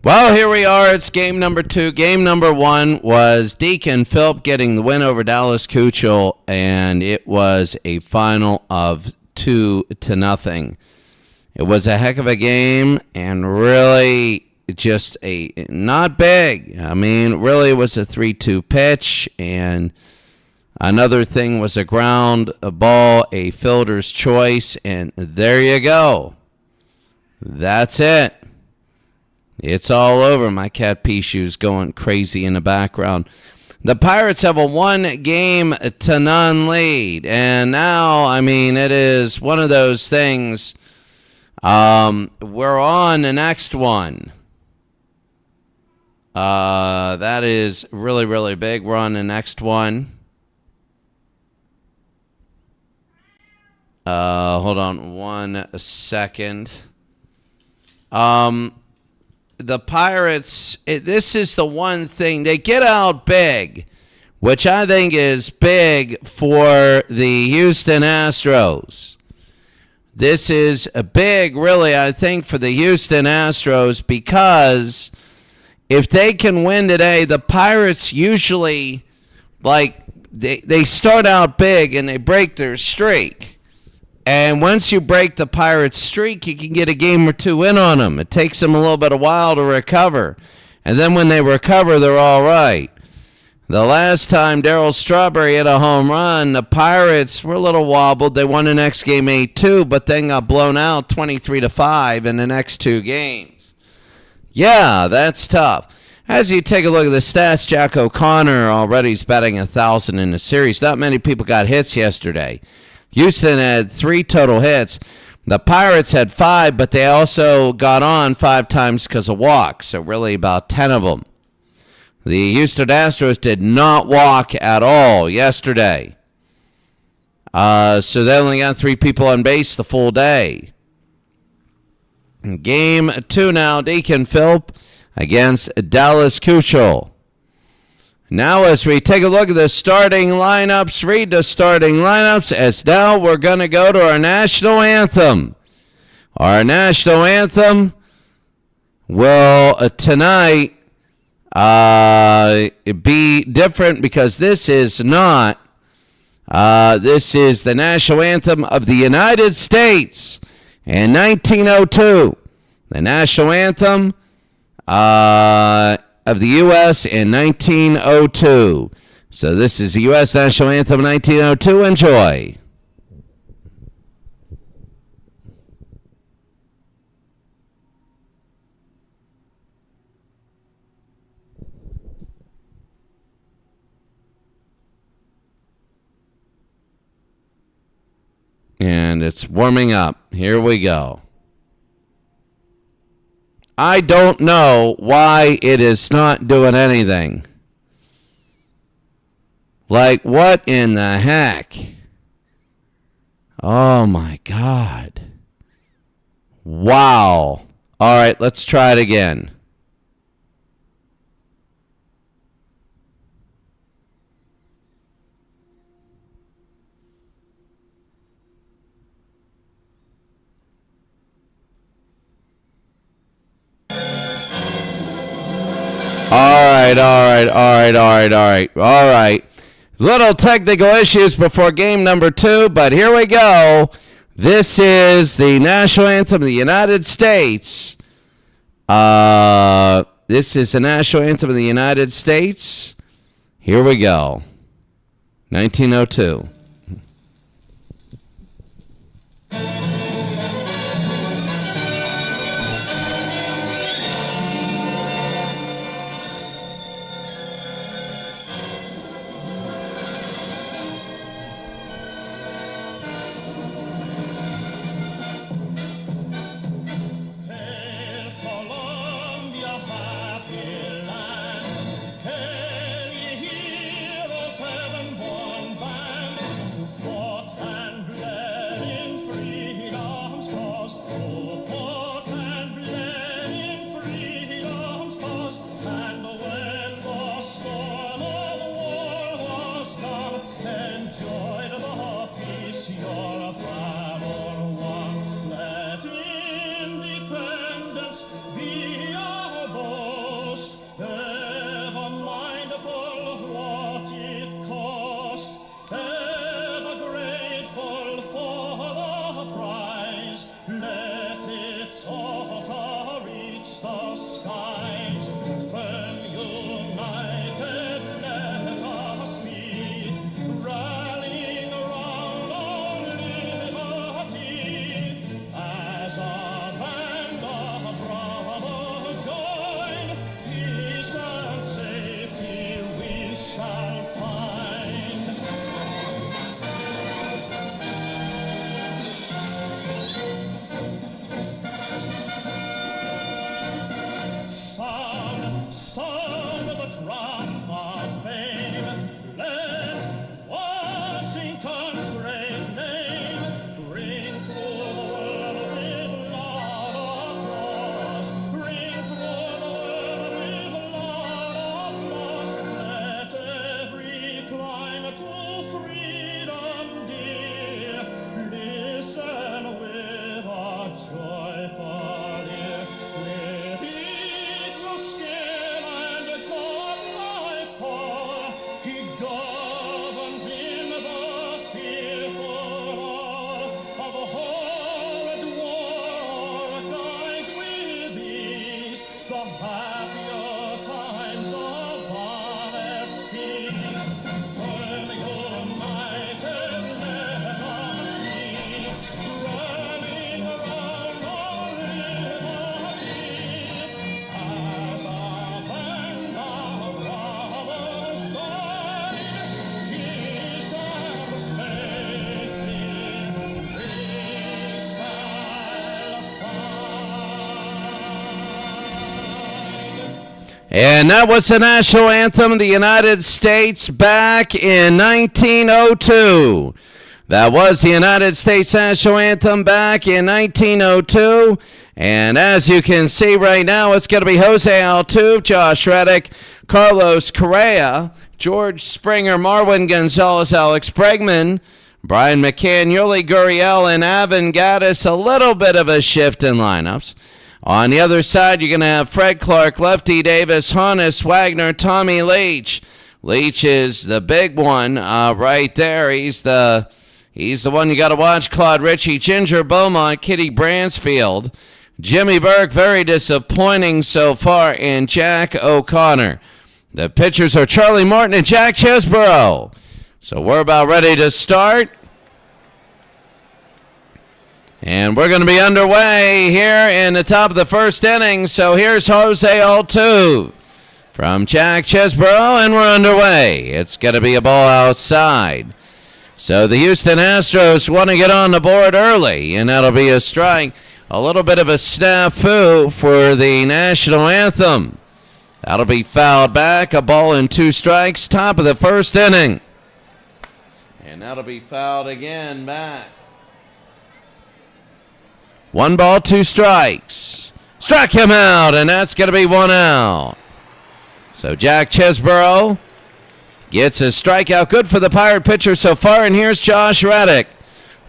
Well, here we are. It's game number 2. Game number 1 was Deacon Philp getting the win over Dallas Kuchel, and it was a final of 2-0. It was a heck of a game, and really just not big. I mean, really it was a 3-2 pitch, and another thing was a ground ball, a fielder's choice, and there you go. That's it. It's all over. My cat Pishu's going crazy in the background. The Pirates have a 1-0 lead. And now, I mean, it is one of those things. We're on the next one. That is really, really big. We're on the next one. Hold on 1 second. The Pirates, this is the one thing. They get out big, which I think is big for the Houston Astros. This is a big, really, I think, for the Houston Astros, because if they can win today, the Pirates usually, they start out big and they break their streak. And once you break the Pirates' streak, you can get a game or two in on them. It takes them a little bit of while to recover. And then when they recover, they're all right. The last time Darryl Strawberry hit a home run, the Pirates were a little wobbled. They won the next game 8-2, but then got blown out 23-5 in the next 2 games. Yeah, that's tough. As you take a look at the stats, Jack O'Connor already is batting 1,000 in the series. Not many people got hits yesterday. Houston had 3 total hits. The Pirates had 5, but they also got on 5 times because of walks, so really about 10 of them. The Houston Astros did not walk at all yesterday. So they only got 3 people on base the full day. Game 2 now, Deacon Philp against Dallas Kuchel. Now as we take a look at the starting lineups, read the starting lineups, as now we're going to go to our national anthem. Our national anthem will tonight be different, because this is not, this is the national anthem of the United States in 1902. The national anthem of the U.S. in 1902. So this is the U.S. National Anthem 1902. Enjoy. And it's warming up. Here we go. I don't know why it is not doing anything. Like, what in the heck? Oh, my God. Wow. All right, let's try it again. All right. Little technical issues before game number 2, but here we go. This is the national anthem of the United States. This is the national anthem of the United States. Here we go. 1902. And that was the national anthem of the United States back in 1902. That was the United States national anthem back in 1902. And as you can see right now, it's going to be Jose Altuve, Josh Reddick, Carlos Correa, George Springer, Marwin Gonzalez, Alex Bregman, Brian McCann, Yuli Gurriel, and Avin Gaddis. A little bit of a shift in lineups. On the other side, you're going to have Fred Clark, Lefty Davis, Honus Wagner, Tommy Leach. Leach is the big one right there. He's the one you got to watch. Claude Ritchie, Ginger Beaumont, Kitty Bransfield, Jimmy Burke, very disappointing so far, and Jack O'Connor. The pitchers are Charlie Morton and Jack Chesborough. So we're about ready to start. And we're going to be underway here in the top of the first inning. So here's Jose Altuve from Jack Chesborough, and we're underway. It's going to be a ball outside. So the Houston Astros want to get on the board early, and that'll be a strike. A little bit of a snafu for the national anthem. That'll be fouled back. A ball and 2 strikes, top of the first inning. And that'll be fouled again back. 1 ball, 2 strikes. Struck him out, and that's going to be 1 out. So Jack Chesborough gets a strikeout. Good for the Pirate pitcher so far, and here's Josh Reddick.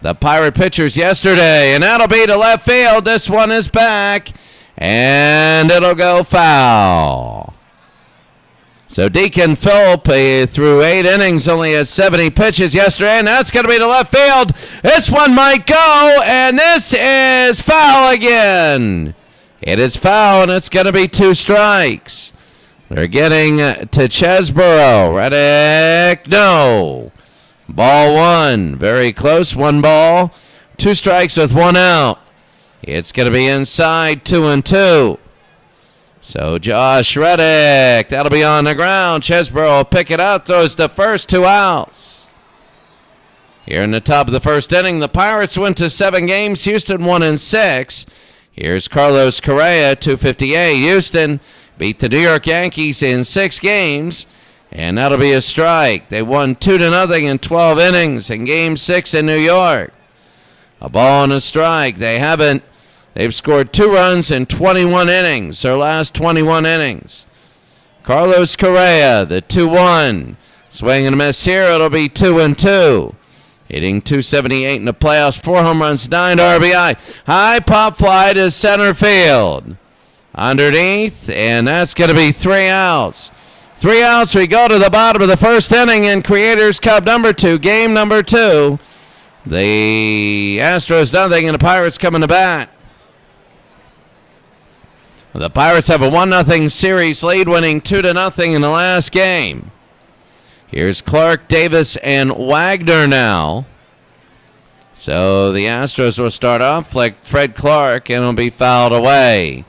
The Pirate pitchers yesterday, and that'll be to left field. This one is back, and it'll go foul. So Deacon Phillip threw 8 innings, only had 70 pitches yesterday, and that's going to be to left field. This one might go, and this is foul again. It is foul, and it's going to be 2 strikes. They're getting to Chesborough. Reddick, no. Ball 1, very close. 1 ball, 2 strikes with 1 out. It's going to be inside, 2-2. So Josh Reddick, that'll be on the ground. Chesborough will pick it up, throws the first 2 outs. Here in the top of the first inning, the Pirates went to 7 games. Houston 1-6. Here's Carlos Correa, 258. Houston beat the New York Yankees in 6 games, and that'll be a strike. They won 2-0 in 12 innings in Game 6 in New York. A ball and a strike. They've scored 2 runs in 21 innings, their last 21 innings. Carlos Correa, the 2-1. Swing and a miss here. It'll be 2-2. Hitting .278 in the playoffs, 4 home runs, 9 RBI. High pop fly to center field. Underneath, and that's going to be 3 outs. 3 outs, we go to the bottom of the first inning in Creators Cup number 2, game number 2. The Astros nothing, and the Pirates coming to bat. The Pirates have a 1-0 series lead, winning 2-0 in the last game. Here's Clark, Davis, and Wagner now. So the Astros will start off like Fred Clark, and will be fouled away.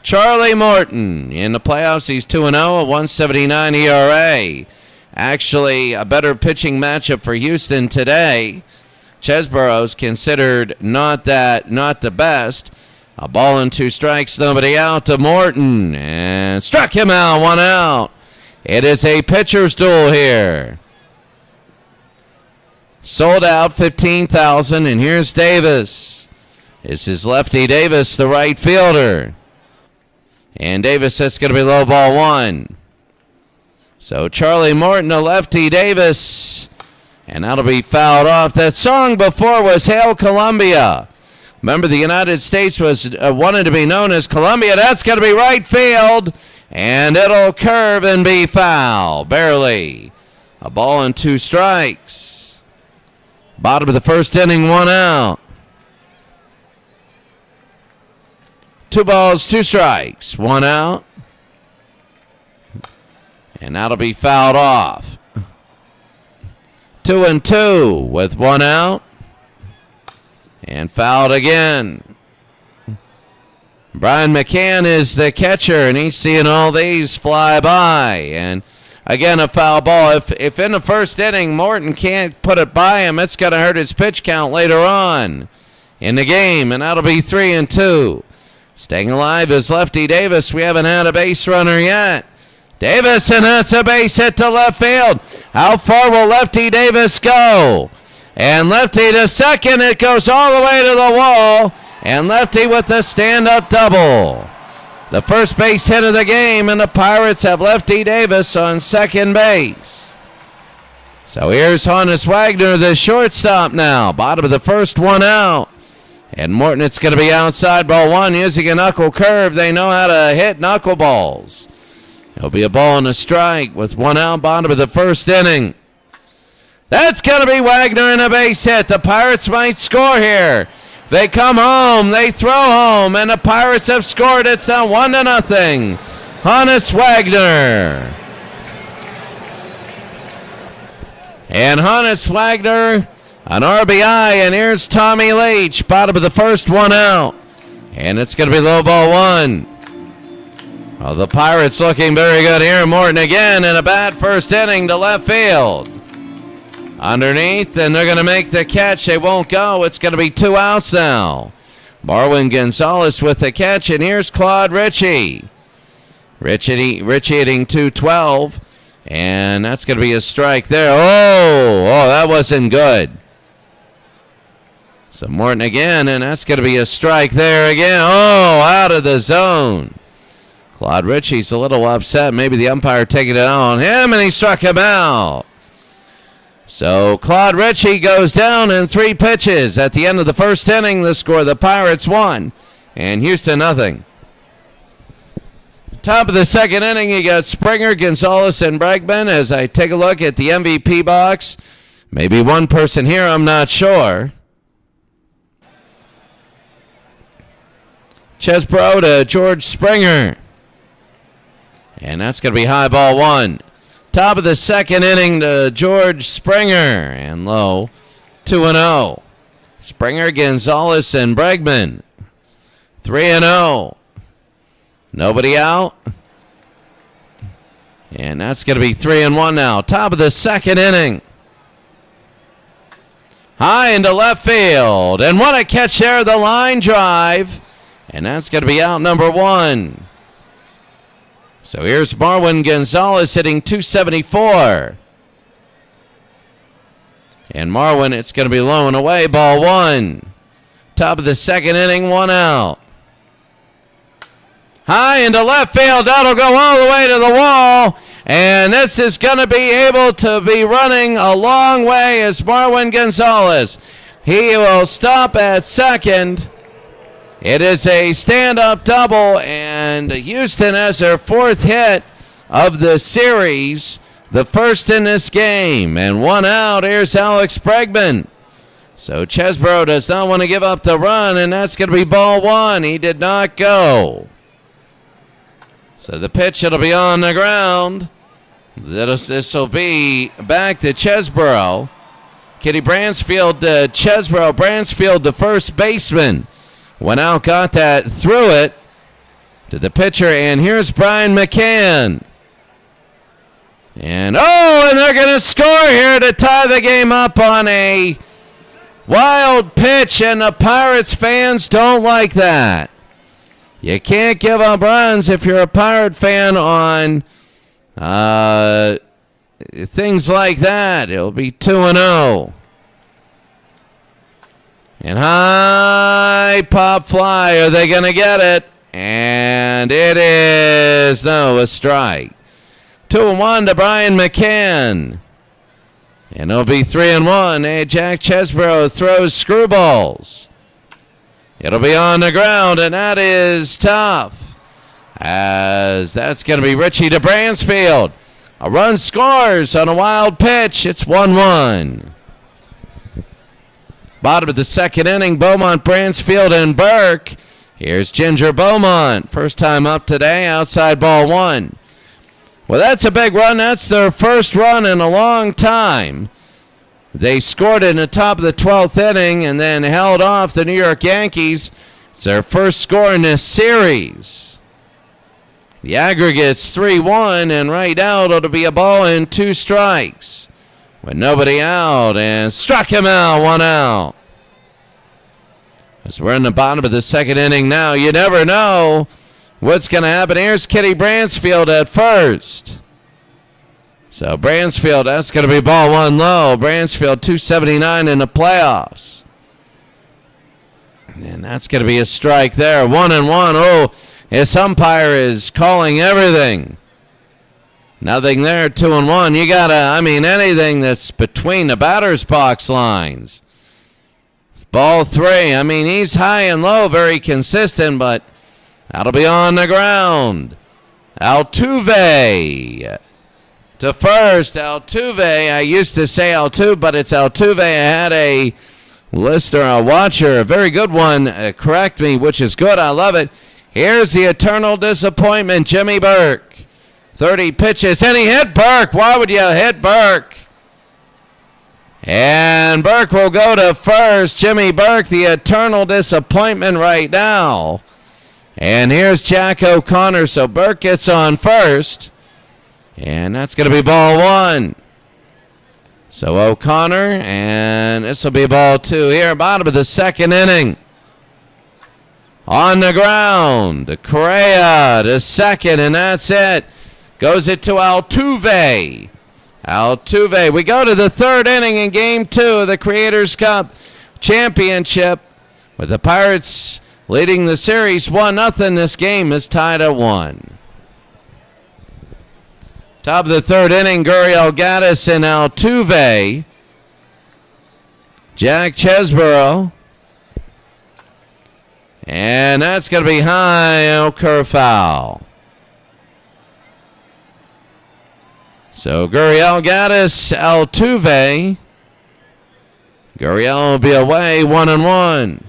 Charlie Morton, in the playoffs, he's 2-0, a 1.79 ERA. Actually, a better pitching matchup for Houston today. Chesborough's considered not the best. A ball and 2 strikes, nobody out to Morton, and struck him out, 1 out. It is a pitcher's duel here. Sold out, 15,000, and here's Davis. This is Lefty Davis, the right fielder. And Davis, that's going to be low ball 1. So Charlie Morton to Lefty Davis, and that'll be fouled off. That song before was Hail Columbia. Remember, the United States was wanted to be known as Columbia. That's going to be right field, and it'll curve and be foul. Barely. A ball and 2 strikes. Bottom of the first inning, 1 out. 2 balls, 2 strikes, 1 out. And that'll be fouled off. 2-2 with 1 out. And fouled again. Brian McCann is the catcher, and he's seeing all these fly by. And again, a foul ball. If in the first inning Morton can't put it by him, it's going to hurt his pitch count later on in the game, and that'll be 3-2. Staying alive is Lefty Davis. We haven't had a base runner yet. Davis, and that's a base hit to left field. How far will Lefty Davis go? And Lefty to second. It goes all the way to the wall. And Lefty with the stand-up double. The first base hit of the game, and the Pirates have Lefty Davis on second base. So here's Honus Wagner, the shortstop now. Bottom of the first, one out. And Morton, it's going to be outside ball one using a knuckle curve. They know how to hit knuckleballs. It'll be a ball and a strike with one out, bottom of the first inning. That's going to be Wagner in a base hit. The Pirates might score here. They come home, they throw home, and the Pirates have scored. It's now 1-0. Honus Wagner. And Honus Wagner, an RBI, and here's Tommy Leach. Bottom of the first, one out. And it's going to be low ball one. Well, the Pirates looking very good here. Morton again in a bad first inning to left field. Underneath, and they're going to make the catch. They won't go. It's going to be 2 outs now. Marwin Gonzalez with the catch, and here's Claude Ritchie. Ritchie hitting 212, and that's going to be a strike there. Oh, that wasn't good. So Morton again, and that's going to be a strike there again. Oh, out of the zone. Claude Ritchie's a little upset. Maybe the umpire taking it on him, and he struck him out. So Claude Ritchie goes down in 3 pitches. At the end of the first inning, the score, the Pirates 1 and Houston 0. Top of the second inning, you got Springer, Gonzalez, and Bregman. As I take a look at the MVP box, maybe one person here, I'm not sure. Chesbro to George Springer. And that's going to be high ball one. Top of the second inning to George Springer. And low, 2-0. Springer, Gonzalez, and Bregman. 3-0. Nobody out. And that's going to be 3-1 now. Top of the second inning. High into left field. And what a catch there, the line drive. And that's going to be out number 1. So here's Marwin Gonzalez hitting 274. And Marwin, it's going to be low and away, ball 1. Top of the second inning, 1 out. High into left field, that'll go all the way to the wall. And this is going to be able to be running a long way as Marwin Gonzalez. He will stop at second. It is a stand-up double, and Houston has their 4th hit of the series, the first in this game. And 1 out, here's Alex Bregman. So Chesbro does not want to give up the run, and that's going to be ball 1. He did not go. So the pitch, it'll be on the ground. This will be back to Chesbro. Kitty Bransfield to Chesbro. Bransfield, the first baseman. Went out, got that, threw it to the pitcher, and here's Brian McCann. And they're going to score here to tie the game up on a wild pitch, and the Pirates fans don't like that. You can't give up runs if you're a Pirate fan on things like that. It'll be 2-0. And high pop fly. Are they going to get it? And it is, a strike. 2-1 to Brian McCann. And it'll be 3-1. Hey, Jack Chesbro throws screwballs. It'll be on the ground, and that is tough. As that's going to be Ritchie to Bransfield. A run scores on a wild pitch. It's 1-1. Bottom of the second inning, Beaumont, Bransfield, and Burke. Here's Ginger Beaumont. First time up today, outside ball 1. Well, that's a big run. That's their first run in a long time. They scored in the top of the 12th inning and then held off the New York Yankees. It's their first score in this series. The aggregate's 3-1, and right out it'll be a ball and 2 strikes. With nobody out, and struck him out, 1 out. As we're in the bottom of the second inning now, you never know what's going to happen. Here's Kitty Bransfield at first. So Bransfield, that's going to be ball one low. Bransfield 279 in the playoffs. And that's going to be a strike there. 1-1. Oh, this umpire is calling everything. Nothing there. 2-1. You got to, anything that's between the batter's box lines. Ball three. He's high and low, very consistent, but that'll be on the ground. Altuve to first. Altuve. I used to say Altuve, but it's Altuve. I had a listener, a watcher, a very good one, correct me, which is good. I love it. Here's the eternal disappointment, Jimmy Burke. 30 pitches, and he hit Burke. Why would you hit Burke? And Burke will go to first. Jimmy Burke, the eternal disappointment right now. And here's Jack O'Connor, so Burke gets on first. And that's going to be ball one. So O'Connor, and this will be ball two here, bottom of the second inning. On the ground, Correa to second, and that's it. Goes it to Altuve. Altuve. We go to the third inning in Game 2 of the Creators Cup Championship with the Pirates leading the series 1-0. This game is tied at 1. Top of the third inning, Gurriel Gaddis and Altuve. Jack Chesborough. And that's going to be high, Oker foul. So Gurriel Gaddis, Altuve. Gurriel will be away, 1-1.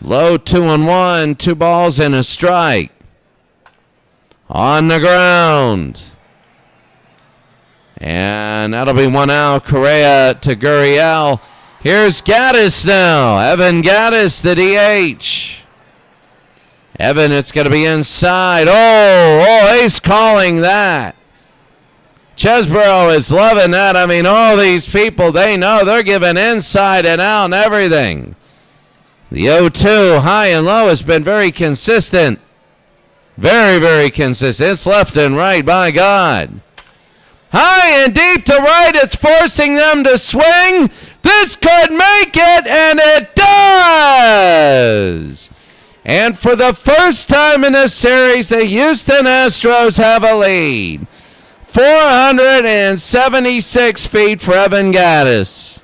Low 2-1, 2 balls and a strike. On the ground. And that'll be 1 out. Correa to Gurriel. Here's Gaddis now. Evan Gaddis, the DH. Evan, it's going to be inside. Oh, he's calling that. Chesborough is loving that. All these people, they know they're giving inside and out and everything. The 0-2, high and low, has been very consistent. Very, very consistent. It's left and right, by God. High and deep to right. It's forcing them to swing. This could make it, and it does. And for the first time in this series, the Houston Astros have a lead. 476 feet for Evan Gaddis.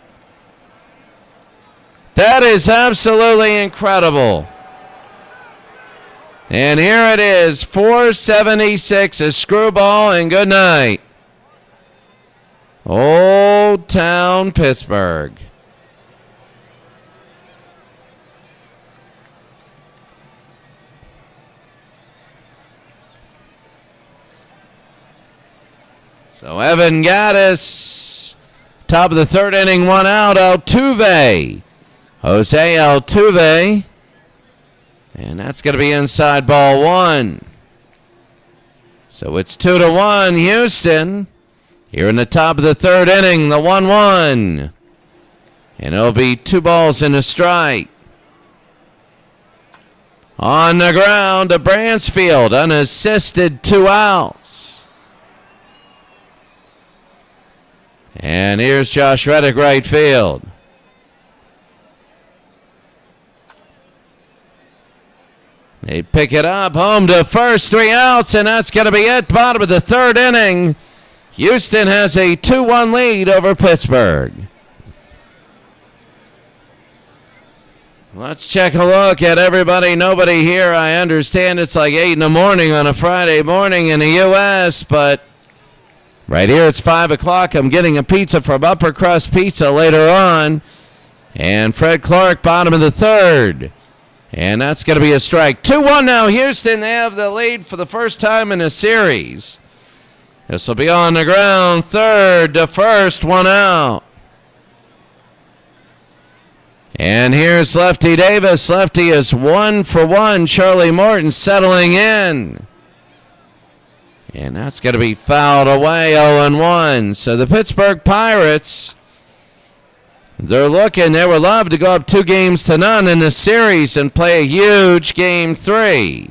That is absolutely incredible. And here it is, 476, a screwball, and good night. Old Town Pittsburgh. So Evan Gaddis, top of the third inning, 1 out. Altuve. Jose Altuve. And that's going to be inside ball 1. So it's 2-1 Houston. Here in the top of the third inning, the 1-1. And it'll be 2 balls and a strike. On the ground to Bransfield, unassisted, 2 outs. And here's Josh Reddick, right field. They pick it up, home to first, 3 outs, and that's going to be it. Bottom of the third inning. Houston has a 2-1 lead over Pittsburgh. Let's check a look at everybody. Nobody here. I understand it's like 8 in the morning on a Friday morning in the U.S., but right here it's 5 o'clock. I'm getting a pizza from Upper Crust Pizza later on. And Fred Clark, bottom of the third. And that's going to be a strike. 2-1 now, Houston. They have the lead for the first time in a series. This will be on the ground. Third to first, 1 out. And here's Lefty Davis. Lefty is 1 for 1. Charlie Morton settling in. And that's going to be fouled away, 0-1. So the Pittsburgh Pirates, They would love to go up 2-0 in the series and play a huge game 3.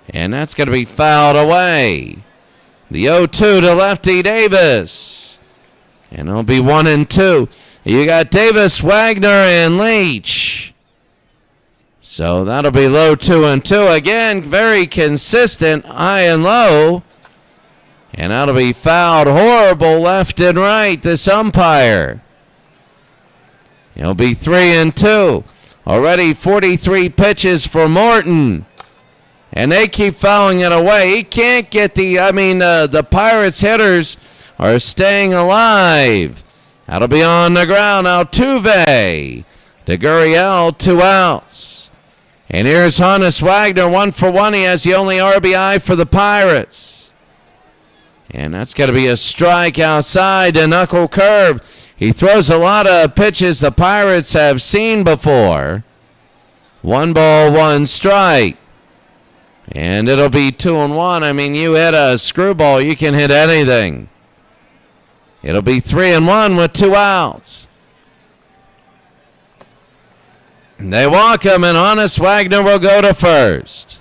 And that's going to be fouled away. The 0-2 to Lefty Davis. And it'll be 1-2. You got Davis, Wagner, and Leach. So that'll be low 2-2. Again, very consistent, high and low. And that'll be fouled horrible left and right, this umpire. It'll be 3-2. Already 43 pitches for Morton. And they keep fouling it away. He can't get the Pirates hitters are staying alive. That'll be on the ground. Altuve to Gurriel, 2 outs. And here's Honus Wagner, 1-for-1. He has the only RBI for the Pirates. And that's going to be a strike outside, a knuckle curve. He throws a lot of pitches the Pirates have seen before. 1 ball, 1 strike. And it'll be 2-1. I mean, you hit a screwball, you can hit anything. It'll be 3-1 with 2 outs. They walk him, and Honus Wagner will go to first.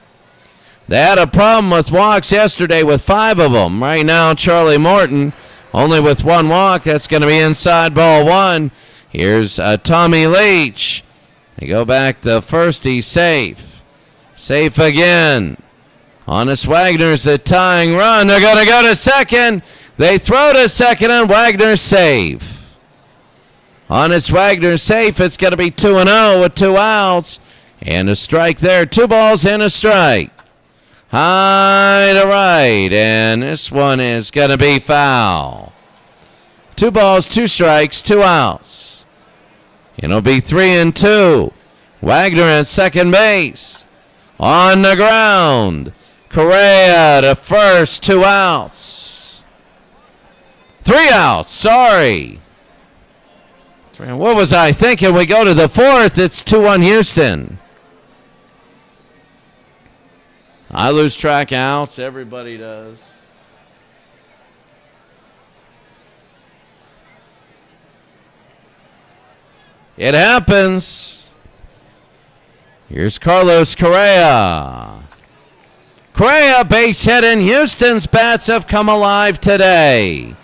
They had a problem with walks yesterday with 5 of them. Right now, Charlie Morton only with 1 walk. That's going to be inside ball 1. Here's Tommy Leach. They go back to first. He's safe. Safe again. Honus Wagner's the tying run. They're going to go to second. They throw to second, and Wagner's safe. Honus Wagner safe. It's going to be 2-0 with 2 outs. And a strike there. 2 balls and a strike. High to right, and this one is going to be foul. 2 balls, 2 strikes, 2 outs. It'll be 3-2. Wagner at second base. On the ground. Correa to first, 2 outs. 3 outs, sorry. What was I thinking? We go to the 4th. It's 2-1 Houston. I lose track of outs. Everybody does. It happens. Here's Carlos Correa. Correa base hit, and Houston's bats have come alive today.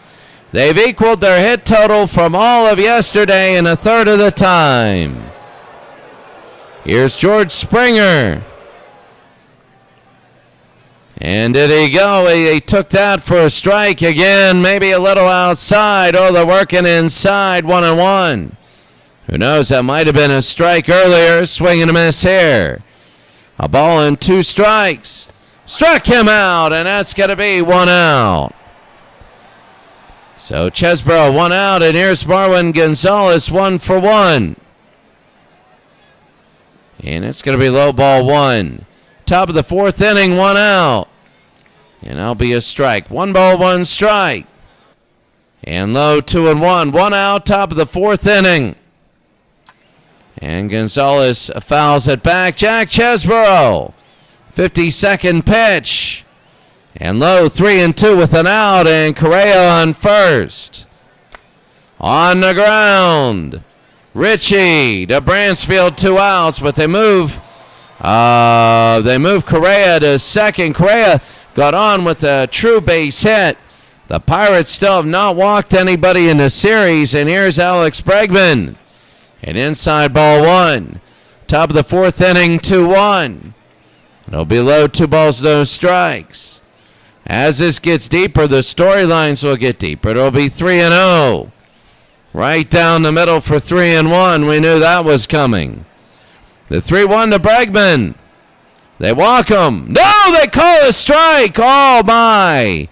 They've equaled their hit total from all of yesterday in a third of the time. Here's George Springer. And did he go? He took that for a strike again, maybe a little outside. Oh, they're working inside, 1-1. Who knows, that might have been a strike earlier. Swing and a miss here. A ball and 2 strikes. Struck him out, and that's going to be 1 out. So Chesborough 1 out, and here's Marwin Gonzalez 1-for-1. And it's going to be low ball 1. Top of the 4th inning, 1 out. And that'll be a strike. 1 ball, 1 strike. And low 2-1. 1 out, top of the 4th inning. And Gonzalez fouls it back. Jack Chesborough. 52nd pitch. And low 3-2 with an out. And Correa on first. On the ground. Ritchie to Bransfield, 2 outs, but they move Correa to second. Correa got on with a true base hit. The Pirates still have not walked anybody in the series, and here's Alex Bregman. And inside ball 1. Top of the 4th inning, 2-1. It'll be low, 2 balls, no strikes. As this gets deeper, the storylines will get deeper. It'll be 3-0. Right down the middle for 3-1. We knew that was coming. The 3-1 to Bregman. They walk him. No, they call a strike. Oh, my.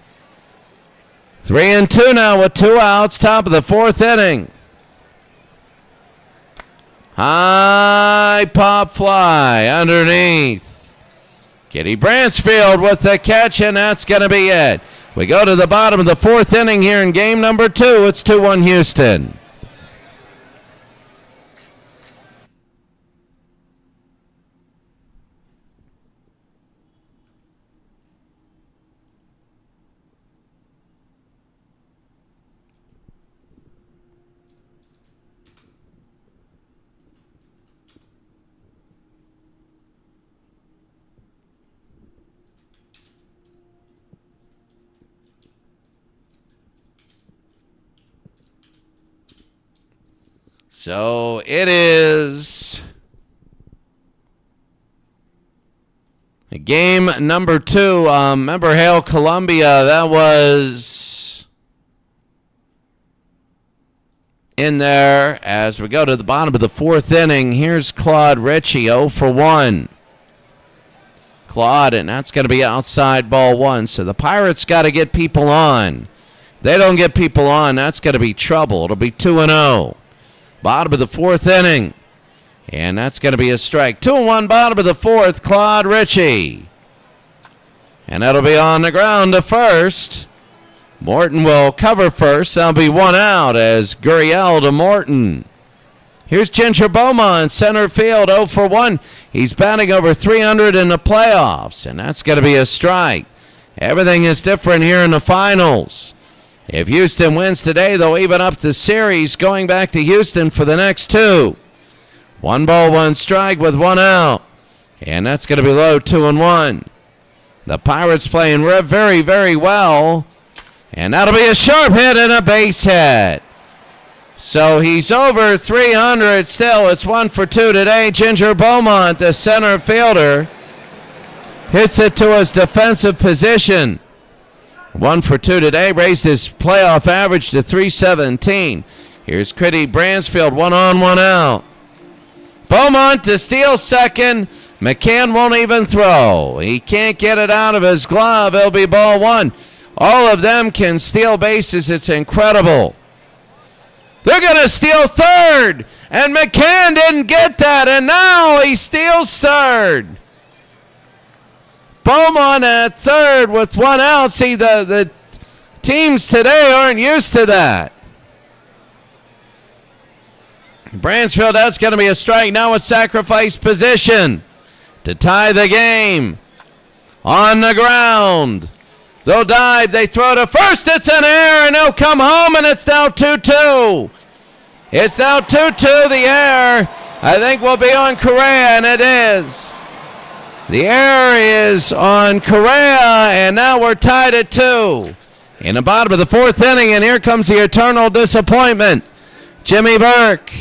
3-2 now with 2 outs. Top of the 4th inning. High pop fly underneath. Kitty Bransfield with the catch, and that's going to be it. We go to the bottom of the 4th inning here in game number 2. It's 2-1 Houston. So it is game number 2. Remember Hail Columbia, that was in there as we go to the bottom of the 4th inning. Here's Claude Ritchie, 0 for 1. Claude, and that's going to be outside ball 1. So the Pirates got to get people on. They don't get people on, that's going to be trouble. It'll be 2-0. Bottom of the 4th inning. And that's going to be a strike. 2-1, bottom of the 4th, Claude Ritchie. And that'll be on the ground to first. Morton will cover first. That'll be 1 out as Gurriel to Morton. Here's Ginger Beaumont, center field, 0 for 1. He's batting over 300 in the playoffs, and that's going to be a strike. Everything is different here in the finals. If Houston wins today, they'll even up the series, going back to Houston for the next 2. 1 ball, 1 strike with 1 out. And that's going to be low, 2-1. The Pirates playing very, very well. And that'll be a sharp hit and a base hit. So he's over 300 still. It's 1 for 2 today. Ginger Beaumont, the center fielder, hits it to his defensive position. 1 for 2 today. Raised his playoff average to 317. Here's Critty Bransfield, 1 on, 1 out. Beaumont to steal second. McCann won't even throw. He can't get it out of his glove. It'll be ball 1. All of them can steal bases. It's incredible. They're going to steal third. And McCann didn't get that. And now he steals third. Beaumont at third with 1 out. See, the teams today aren't used to that. Bransfield, that's going to be a strike. Now it's sacrifice position to tie the game. On the ground. They'll dive. They throw to first. It's an error, and they'll come home, and it's now 2-2. It's now 2-2. The error, I think, will be on Correa, and it is. The error is on Correa, and now we're tied at 2. In the bottom of the 4th inning, and here comes the eternal disappointment. Jimmy Burke.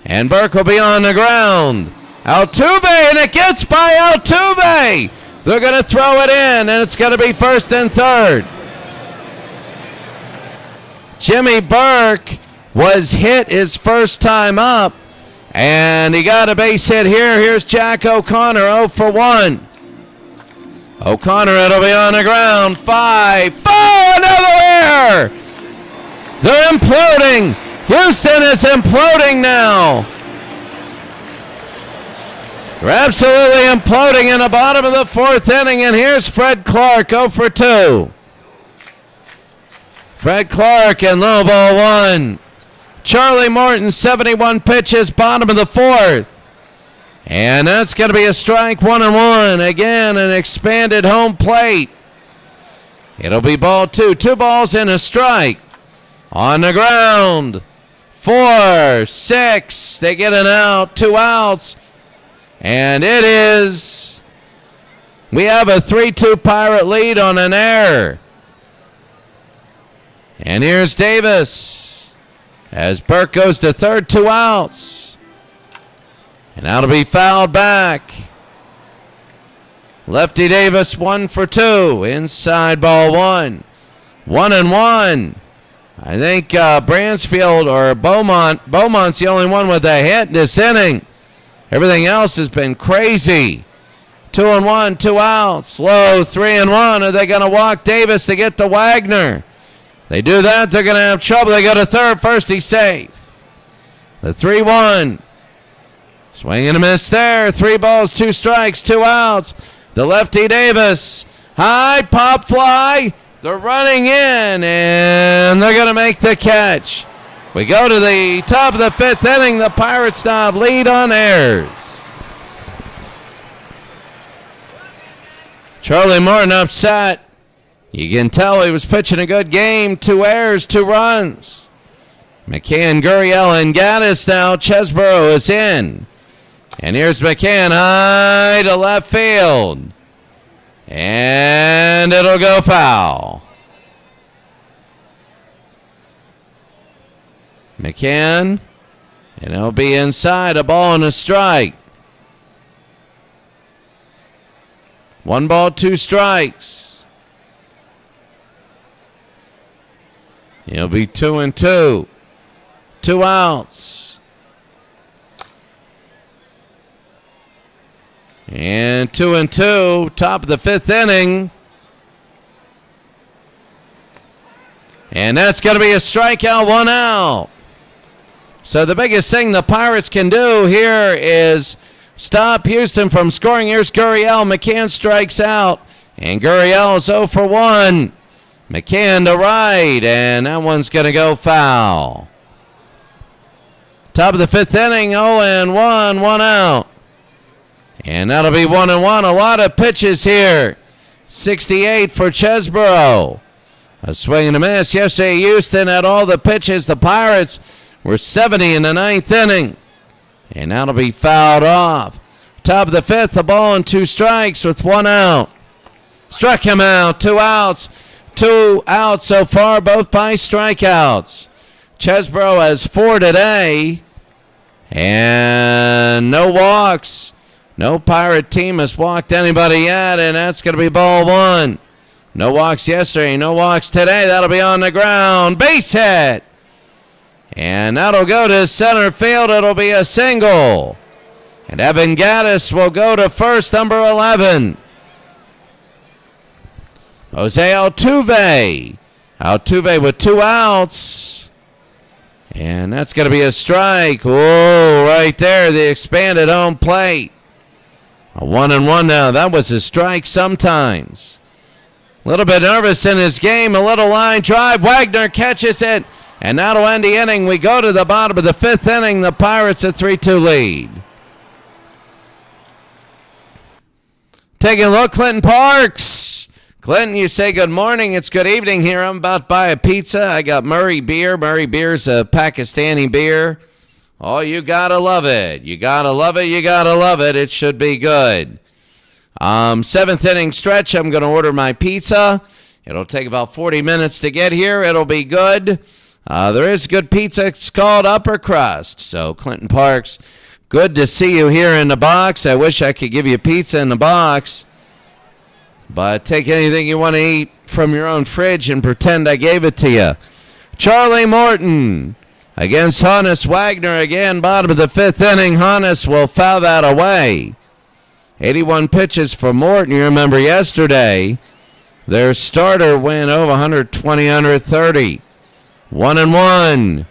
And Burke will be on the ground. Altuve, and it gets by Altuve. They're going to throw it in, and it's going to be first and third. Jimmy Burke was hit his first time up, and he got a base hit here. Here's Jack O'Connor, 0 for 1. O'Connor, it'll be on the ground. 5. Another error. They're imploding. Houston is imploding now. They're absolutely imploding in the bottom of the 4th inning, and here's Fred Clark, 0 for 2. Fred Clark and low ball 1. Charlie Morton, 71 pitches, bottom of the 4th. And that's going to be a strike, 1-1. Again, an expanded home plate. It'll be ball 2. 2 balls and a strike. On the ground. 4, 6. They get an out. 2 outs. And it is. We have a 3-2 Pirate lead on an error. And here's Davis. As Burke goes to third, 2 outs. And that'll be fouled back. Lefty Davis, 1 for 2. Inside ball 1. 1-1. I think Bransfield or Beaumont's the only one with a hit in this inning. Everything else has been crazy. 2-1, 2 outs. Low, 3-1. Are they going to walk Davis to get to Wagner? They do that, they're going to have trouble. They go to third. First, he's safe. The 3-1. Swing and a miss there. 3 balls, 2 strikes, 2 outs. The lefty Davis. High pop fly. They're running in, and they're going to make the catch. We go to the top of the 5th inning. The Pirates now have lead on errors. Charlie Morton upset. You can tell he was pitching a good game. 2 errors, 2 runs. McCann, Gurriel, and Gaddis now. Chesborough is in. And here's McCann high to left field. And it'll go foul. McCann And it'll be inside, a ball and a strike. 1 ball, 2 strikes. It'll be 2-2. 2 outs. And 2-2, top of the 5th inning. And that's going to be a strikeout, 1 out. So the biggest thing the Pirates can do here is stop Houston from scoring. Here's Gurriel. McCann strikes out. And Gurriel is 0 for 1. McCann to right. And that one's going to go foul. Top of the 5th inning, 0-1, 1 out. And that'll be 1-1. A lot of pitches here. 68 for Chesborough. A swing and a miss. Yesterday, Houston had all the pitches. The Pirates were 70 in the 9th inning. And that'll be fouled off. Top of the 5th, a ball and 2 strikes with 1 out. Struck him out. 2 outs. 2 outs so far, both by strikeouts. Chesborough has 4 today. And no walks. No Pirate team has walked anybody yet, and that's going to be ball 1. No walks yesterday, no walks today. That'll be on the ground. Base hit. And that'll go to center field. It'll be a single. And Evan Gaddis will go to first, number 11. Jose Altuve. Altuve with 2 outs. And that's going to be a strike. Whoa, right there, the expanded home plate. A 1-1 now. That was a strike sometimes. A little bit nervous in his game. A little line drive. Wagner catches it. And that'll end the inning. We go to the bottom of the 5th inning. The Pirates a 3-2 lead. Taking a look, Clinton Parks. Clinton, you say good morning. It's good evening here. I'm about to buy a pizza. I got Murray beer. Murray beer's a Pakistani beer. Oh, you got to love it. You got to love it. You got to love it. It should be good. 7th inning stretch. I'm going to order my pizza. It'll take about 40 minutes to get here. It'll be good. There is good pizza. It's called Upper Crust. So, Clinton Parks, good to see you here in the box. I wish I could give you pizza in the box. But take anything you want to eat from your own fridge and pretend I gave it to you. Charlie Morton against Honus Wagner again. Bottom of the 5th inning. Honus will foul that away. 81 pitches for Morton. You remember yesterday, their starter went over 120, 130. 1-1.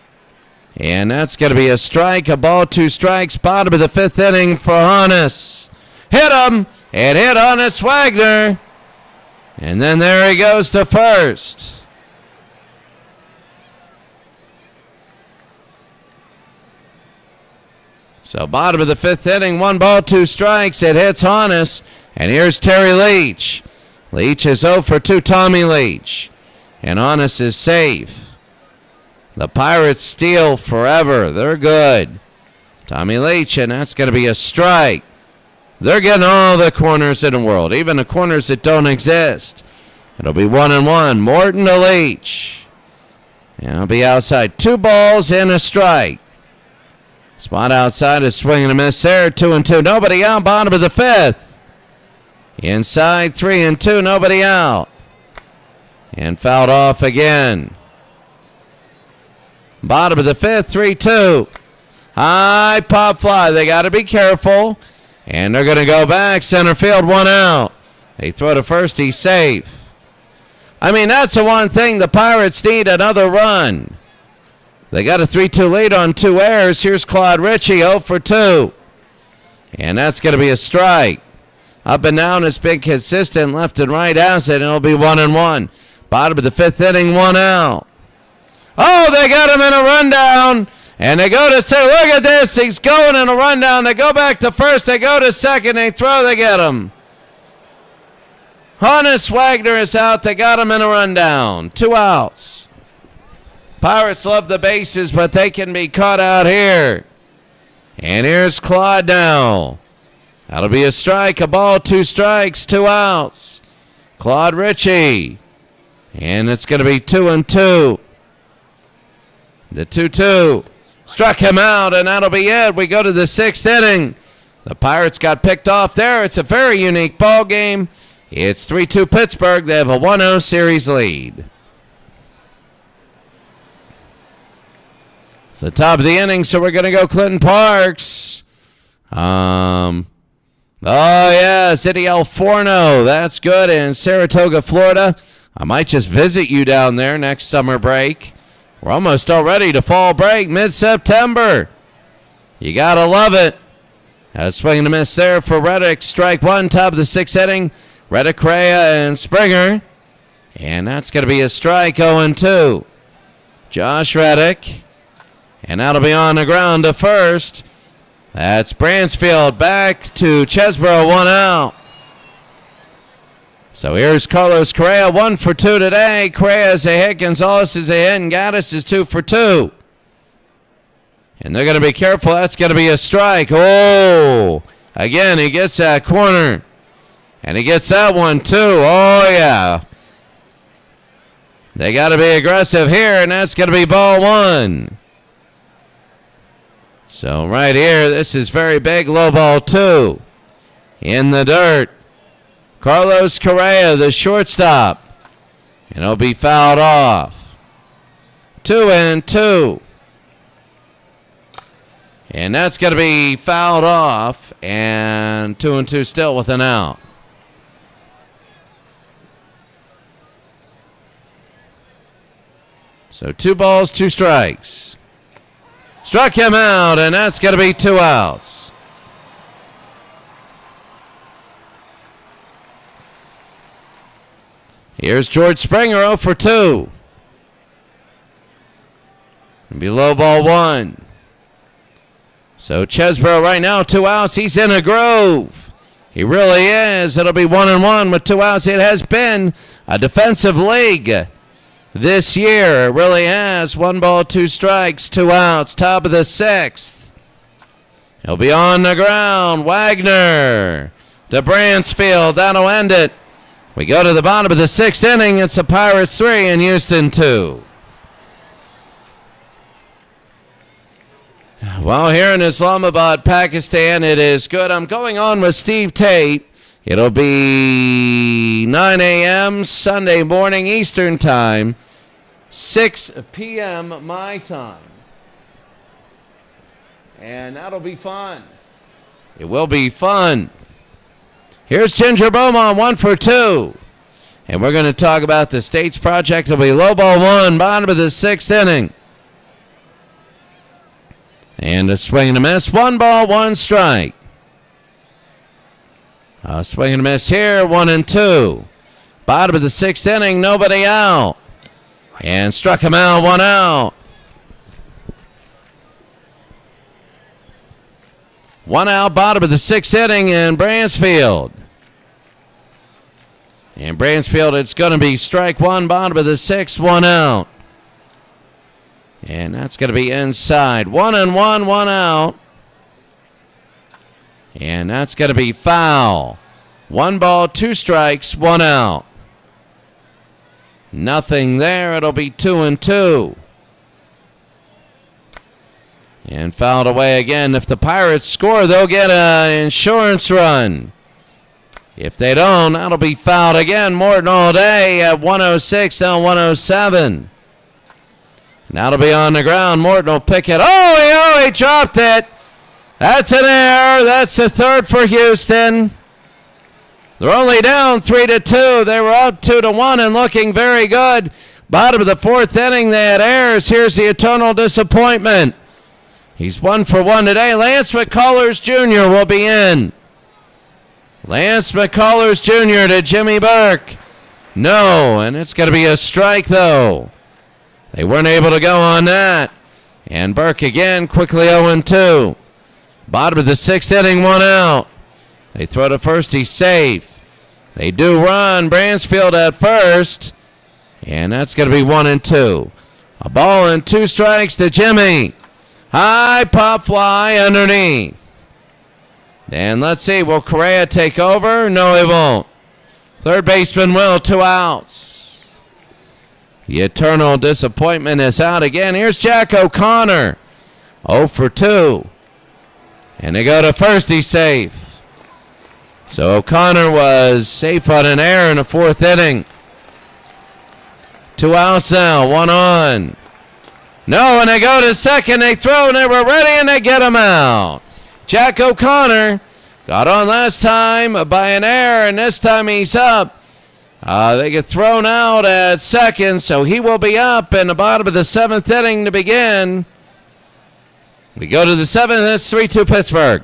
And that's going to be a strike. A ball, 2 strikes. Bottom of the 5th inning for Honus. Hit him. And hit Honus Wagner. And then there he goes to first. So bottom of the 5th inning, 1 ball, 2 strikes. It hits Honus. And here's Terry Leach. Leach is 0 for 2, Tommy Leach. And Honus is safe. The Pirates steal forever. They're good. Tommy Leach, and that's going to be a strike. They're getting all the corners in the world, even the corners that don't exist. It'll be 1-1. Morton to Leach. And it'll be outside. 2 balls and a strike. Spot outside is swing and a miss there. 2-2. Nobody out. Bottom of the 5th. Inside 3-2. Nobody out. And fouled off again. Bottom of the 5th. 3-2. High pop fly. They got to be careful. And they're going to go back. Center field. 1 out. They throw to first. He's safe. I mean, that's the one thing. The Pirates need another run. They got a 3-2 lead on 2 errors. Here's Claude Ritchie, 0 for 2. And that's going to be a strike. Up and down, it's been consistent. Left and right has it, and it'll be 1-1. Bottom of the 5th inning, 1 out. Oh, they got him in a rundown. And they go to say, look at this. He's going in a rundown. They go back to first. They go to second. They throw. They get him. Honus Wagner is out. They got him in a rundown. 2 outs. Pirates love the bases, but they can be caught out here. And here's Claude now. That'll be a strike, a ball, 2 strikes, 2 outs. Claude Ritchie. And it's going to be 2-2. The 2-2. Struck him out, and that'll be it. We go to the 6th inning. The Pirates got picked off there. It's a very unique ball game. It's 3-2 Pittsburgh. They have a 1-0 series lead. It's the top of the inning, so we're going to go Clinton Parks. Oh, yeah, City El Forno. That's good. In Saratoga, Florida. I might just visit you down there next summer break. We're almost already to fall break, mid-September. You got to love it. A swing and a miss there for Reddick. Strike one, top of the 6th inning. Reddick, Correa, and Springer. And that's going to be a strike, 0-2. Josh Reddick. And that'll be on the ground to first. That's Bransfield back to Chesborough, 1 out. So here's Carlos Correa, 1 for 2 today. Correa is a hit, Gonzalez is a hit, and Gaddis is 2 for 2. And they're going to be careful. That's going to be a strike. Oh, again, he gets that corner. And he gets that one, too. Oh, yeah. They got to be aggressive here, and that's going to be ball 1. So right here, this is very big. Low ball 2. In the dirt. Carlos Correa, the shortstop. And he'll be fouled off. 2-2. And that's going to be fouled off. And 2-2 still with an out. So 2 balls, 2 strikes. Struck him out, and that's going to be 2 outs. Here's George Springer, 0 for 2. And below ball 1. So Chesborough right now, 2 outs. He's in a groove. He really is. It'll be 1-1 with 2 outs. It has been a defensive league this year. It really has. 1 ball, 2 strikes, 2 outs. Top of the 6th. He'll be on the ground. Wagner to Bransfield. That'll end it. We go to the bottom of the 6th inning. It's the Pirates 3 and Houston 2. Well, here in Islamabad, Pakistan, it is good. I'm going on with Steve Tate. It'll be 9 a.m. Sunday morning Eastern Time, 6 p.m. my time. And that'll be fun. It will be fun. Here's Ginger Beaumont, 1 for 2. And we're going to talk about the States Project. It'll be low ball 1, bottom of the 6th inning. And a swing and a miss. 1 ball, 1 strike. A swing and a miss here. 1-2. Bottom of the 6th inning. Nobody out. And struck him out. 1 out. 1 out. Bottom of the 6th inning. And Bransfield. And Bransfield, it's going to be strike 1. Bottom of the 6th. 1 out. And that's going to be inside. 1-1, 1 out. And that's going to be foul. 1 ball, 2 strikes, 1 out. Nothing there. It'll be 2-2. And fouled away again. If the Pirates score, they'll get an insurance run. If they don't, that'll be fouled again. Morton all day at 106 down 107. Now it'll be on the ground. Morton will pick it. Oh, he dropped it. That's an error. That's the 3rd for Houston. They're only down 3-2. They were up 2-1 and looking very good. Bottom of the 4th inning, they had errors. Here's the eternal disappointment. He's 1 for 1 today. Lance McCullers Jr. will be in. Lance McCullers Jr. to Jimmy Burke. No, and it's going to be a strike, though. They weren't able to go on that. And Burke again, quickly 0-2. Bottom of the 6th inning, 1 out. They throw to first, he's safe. They do run, Bransfield at first. And that's going to be 1-2. A ball and 2 strikes to Jimmy. High pop fly underneath. And let's see, will Correa take over? No, he won't. Third baseman will, 2 outs. The eternal disappointment is out again. Here's Jack O'Connor. 0 for 2. And they go to first, he's safe. So O'Connor was safe on an error in the 4th inning. 2 outs now, 1 on. No, and they go to second, they throw, and they were ready, and they get him out. Jack O'Connor got on last time by an error, and this time he's up. They get thrown out at second, so he will be up in the bottom of the 7th inning to begin. We go to the 7th, it's 3-2 Pittsburgh.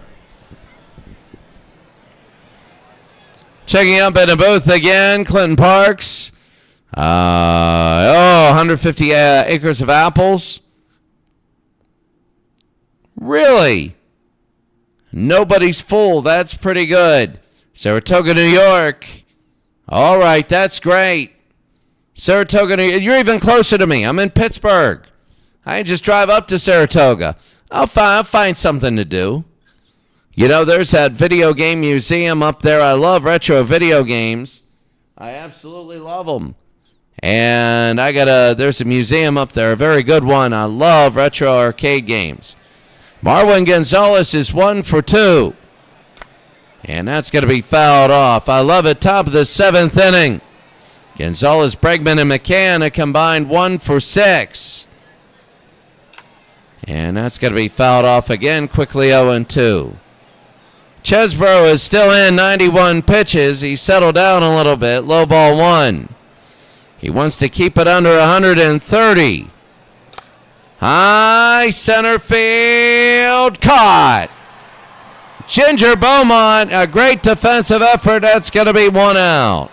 Checking up in the booth again, Clinton Parks. 150 acres of apples. Really? Nobody's full. That's pretty good. Saratoga, New York. All right, that's great. Saratoga, New York. You're even closer to me. I'm in Pittsburgh. I just drive up to Saratoga. I'll find something to do. You know, there's that video game museum up there. I love retro video games. I absolutely love them. And there's a museum up there, a very good one. I love retro arcade games. Marwin Gonzalez is 1 for 2. And that's going to be fouled off. I love it. Top of the 7th inning. Gonzalez, Bregman, and McCann a combined 1 for 6. And that's going to be fouled off again. Quickly 0-2. Chesbro is still in 91 pitches. He settled down a little bit. Low ball 1. He wants to keep it under 130. High center field. Caught. Ginger Beaumont, a great defensive effort. That's going to be 1 out.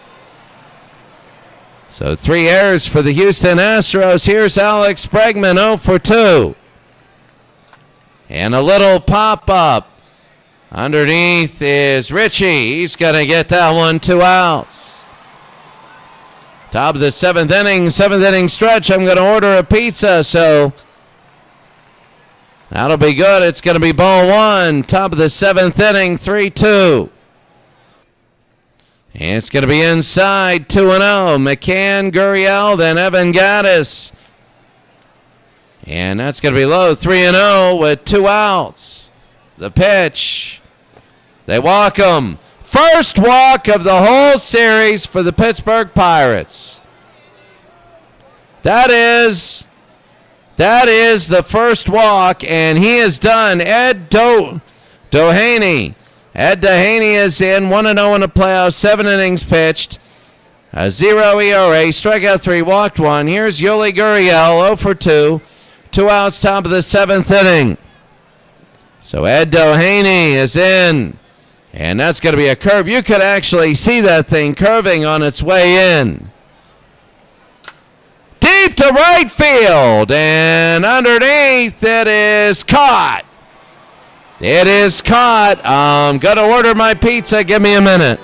So 3 errors for the Houston Astros. Here's Alex Bregman, 0 for 2. And a little pop-up. Underneath is Richie. He's going to get that one, 2 outs. Top of the 7th inning stretch. I'm going to order a pizza, so that'll be good. It's going to be ball 1. Top of the 7th inning, 3-2. And it's going to be inside, 2-0. McCann, Gurriel, then Evan Gaddis. And that's going to be low, 3-0 with 2 outs. The pitch. They walk him. First walk of the whole series for the Pittsburgh Pirates. That is the first walk, and he is done. Ed Doheny. Ed Doheny is in 1-0 in the playoffs, 7 innings pitched. A 0 ERA, strikeout 3, walked 1. Here's Yuli Gurriel, 0 for 2. 2 outs, top of the 7th inning. So Ed Doheny is in. And that's going to be a curve. You could actually see that thing curving on its way in. Deep to right field. And underneath, it is caught. It is caught. I'm going to order my pizza. Give me a minute.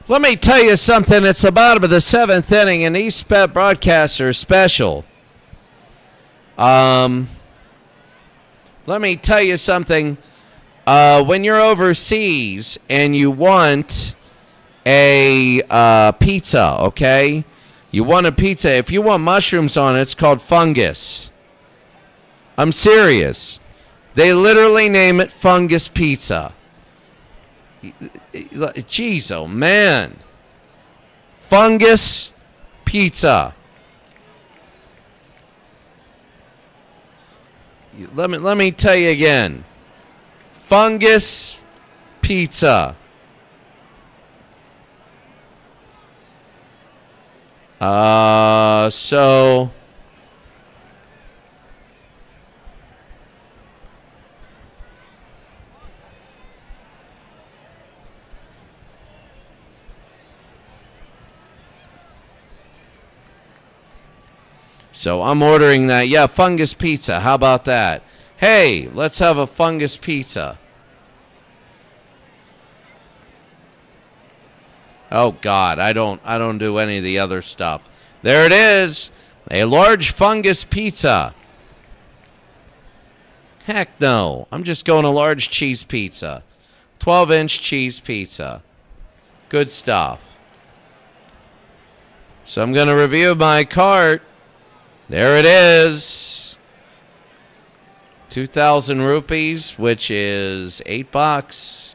Let me tell you something. It's the bottom of the 7th inning, and these broadcasts are special. Let me tell you something. When you're overseas and you want a pizza, okay? You want a pizza. If you want mushrooms on it, it's called fungus. I'm serious. They literally name it fungus pizza. Jeez, oh man. Fungus pizza. Let me tell you again. Fungus pizza. So So I'm ordering that. Yeah, fungus pizza. How about that? Hey, let's have a fungus pizza. Oh God, I don't do any of the other stuff. There it is. A large fungus pizza. Heck no. I'm just going a large cheese pizza. 12-inch cheese pizza. Good stuff. So I'm going to review my cart. There it is. 2,000 rupees, which is $8.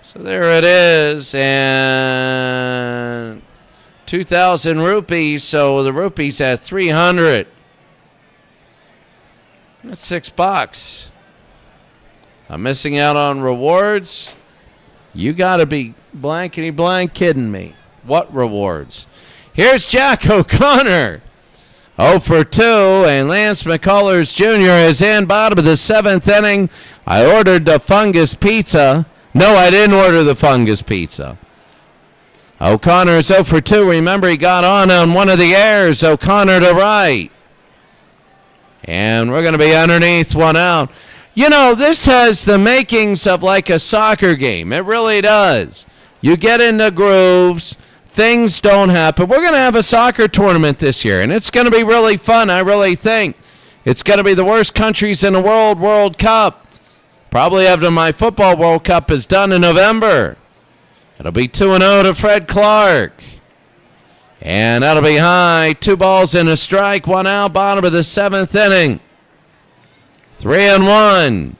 So there it is. And 2,000 rupees, so the rupees at 300. That's $6. I'm missing out on rewards. You got to be blankety blank kidding me. What rewards? Here's Jack O'Connor. 0 for 2, and Lance McCullers Jr. is in bottom of the 7th inning. I ordered the fungus pizza. No, I didn't order the fungus pizza. O'Connor is 0 for 2. Remember, he got on one of the airs. O'Connor to right. And we're going to be underneath, one out. You know, this has the makings of like a soccer game. It really does. You get into grooves. Things don't happen. We're going to have a soccer tournament this year, and it's going to be really fun, I really think. It's going to be the worst countries in the World Cup. Probably after my football World Cup is done in November. It'll be 2-0 to Fred Clark. And that'll be high. 2 balls and a strike, 1 out, bottom of the 7th inning. 3-1.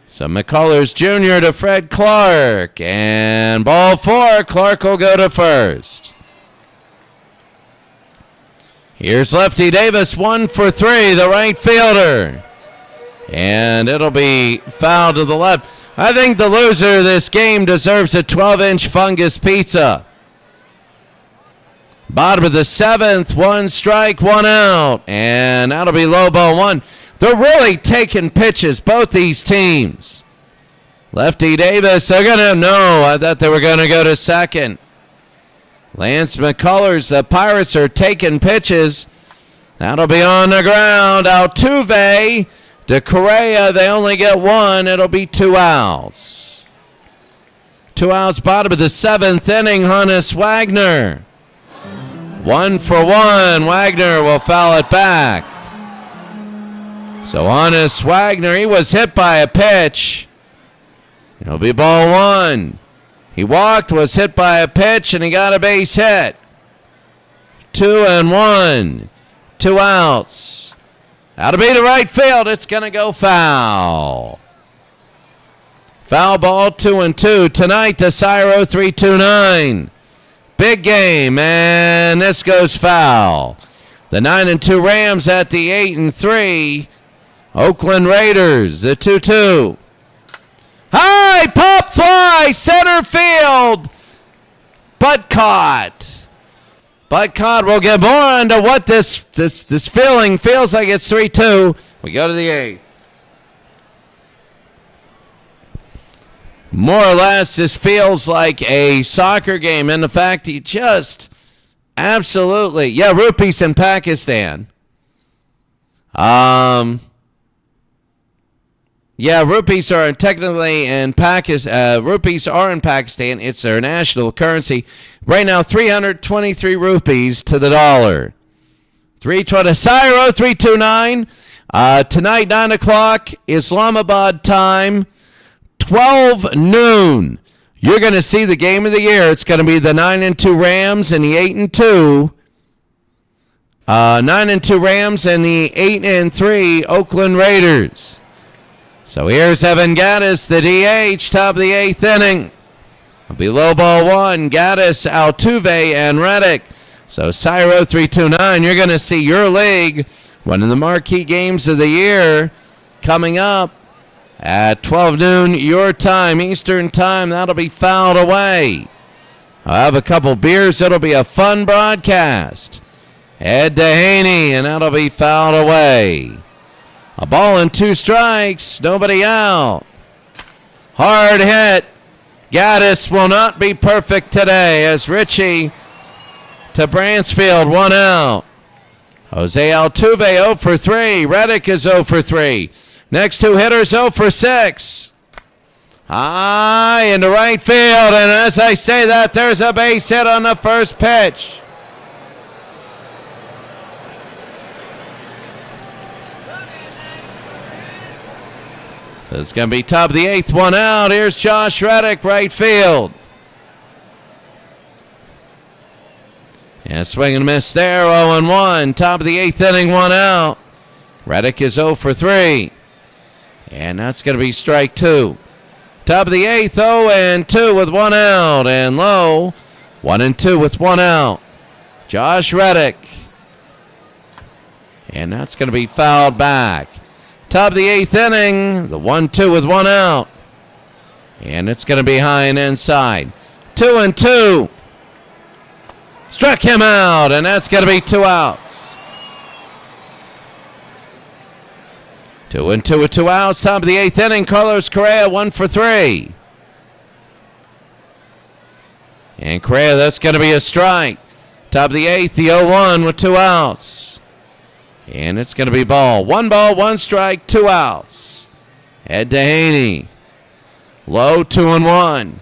So McCullers Jr. to Fred Clark. And ball 4. Clark will go to first. Here's Lefty Davis, 1 for 3, the right fielder. And it'll be foul to the left. I think the loser of this game deserves a 12-inch fungus pizza. Bottom of the 7th, 1 strike, 1 out. And that'll be low ball 1. They're really taking pitches, both these teams. Lefty Davis, they're going to, no, I thought they were going to go to second. Lance McCullers, the Pirates are taking pitches. That'll be on the ground. Altuve to Correa, they only get 1. It'll be 2 outs. 2 outs, bottom of the 7th inning, Honus Wagner. 1 for 1. Wagner will foul it back. So Honus Wagner, he was hit by a pitch. It'll be ball 1. He walked, was hit by a pitch, and he got a base hit. 2-1. 2 outs. That'll be to right field. It's going to go foul. Foul ball, 2-2. Tonight, the Cyro 3-2-9. Big game, and this goes foul. The 9-2 Rams at the 8-3. Oakland Raiders, the 2-2. High pop fly, center field, but caught. But caught. We'll get more into what this feeling feels like. It's 3-2. We go to the 8th. More or less, this feels like a soccer game, and the fact he just absolutely, yeah, rupees in Pakistan. Yeah, rupees are technically in Pakistan. Rupees are in Pakistan. It's their national currency. Right now, 323 rupees to the dollar. 320. Cyro 329. Tonight, 9 o'clock, Islamabad time, 12 noon. You're going to see the game of the year. It's going to be the 9-2 Rams and the 8-2. 9-2 Rams and the 8-3 Oakland Raiders. So here's Evan Gaddis, the DH, top of the 8th inning. It'll be low ball 1, Gaddis, Altuve, and Reddick. So Cyro 329, you're going to see your league, one of the marquee games of the year, coming up at 12 noon your time, Eastern time. That'll be fouled away. I'll have a couple beers. It'll be a fun broadcast. Ed Dehaney, and that'll be fouled away. A ball and 2 strikes. Nobody out. Hard hit. Gaddis will not be perfect today as Richie to Bransfield, 1 out. Jose Altuve 0 for 3. Reddick is 0 for 3. Next two hitters 0 for 6. High into right field, and as I say that, there's a base hit on the first pitch. So it's going to be top of the 8th, 1 out. Here's Josh Reddick, right field. And swing and miss there, 0-1. Top of the 8th inning, 1 out. Reddick is 0 for 3. And that's going to be strike 2. Top of the 8th, 0-2 with 1 out. And low, 1-2 with 1 out. Josh Reddick. And that's going to be fouled back. Top of the 8th inning, the 1-2 with 1 out. And it's going to be high and inside. 2-2. Struck him out, and that's going to be 2 outs. 2-2 with 2 outs. Top of the 8th inning, Carlos Correa 1 for 3. And Correa, that's going to be a strike. Top of the 8th, the 0-1 with 2 outs. And it's going to be ball. 1 ball, 1 strike, 2 outs. Ed Dehaney. Low, 2-1.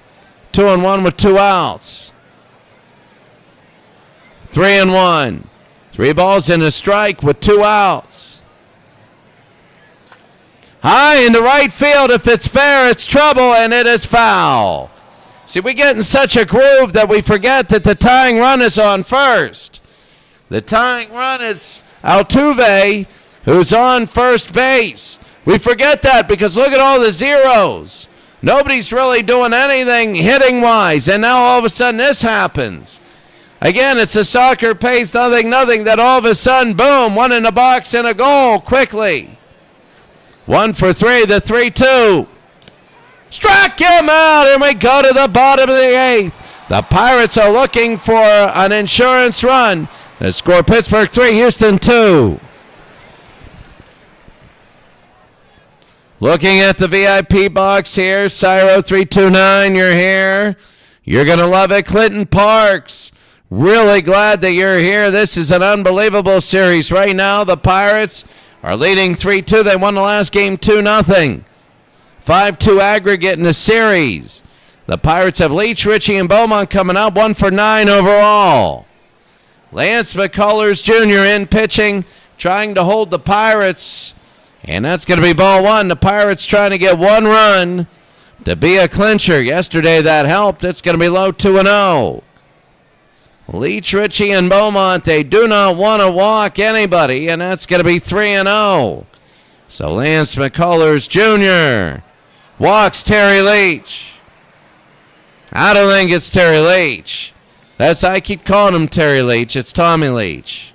2-1 with 2 outs. 3-1. 3 balls and a strike with 2 outs. High into right field. If it's fair, it's trouble, and it is foul. See, we get in such a groove that we forget that the tying run is on first. The tying run is Altuve, who's on first base. We forget that because look at all the zeros. Nobody's really doing anything hitting-wise, and now all of a sudden this happens. Again, it's a soccer pace, nothing, that all of a sudden, boom, 1 in the box and a goal quickly. 1 for 3, the 3-2. Struck him out, and we go to the bottom of the 8th. The Pirates are looking for an insurance run. They score Pittsburgh 3, Houston 2. Looking at the VIP box here, Cyro 329, you're here. You're going to love it. Clinton Parks, really glad that you're here. This is an unbelievable series. Right now, the Pirates are leading 3-2. They won the last game 2-0. 5-2 aggregate in the series. The Pirates have Leach, Ritchie, and Beaumont coming up, 1 for 9 overall. Lance McCullers Jr. in pitching, trying to hold the Pirates. And that's going to be ball 1. The Pirates trying to get 1 run to be a clincher. Yesterday that helped. It's going to be low 2-0. Leach, Ritchie, and Beaumont, they do not want to walk anybody, and that's going to be 3-0. So Lance McCullers Jr. walks Terry Leach. I don't think it's Terry Leach. I keep calling him Terry Leach. It's Tommy Leach.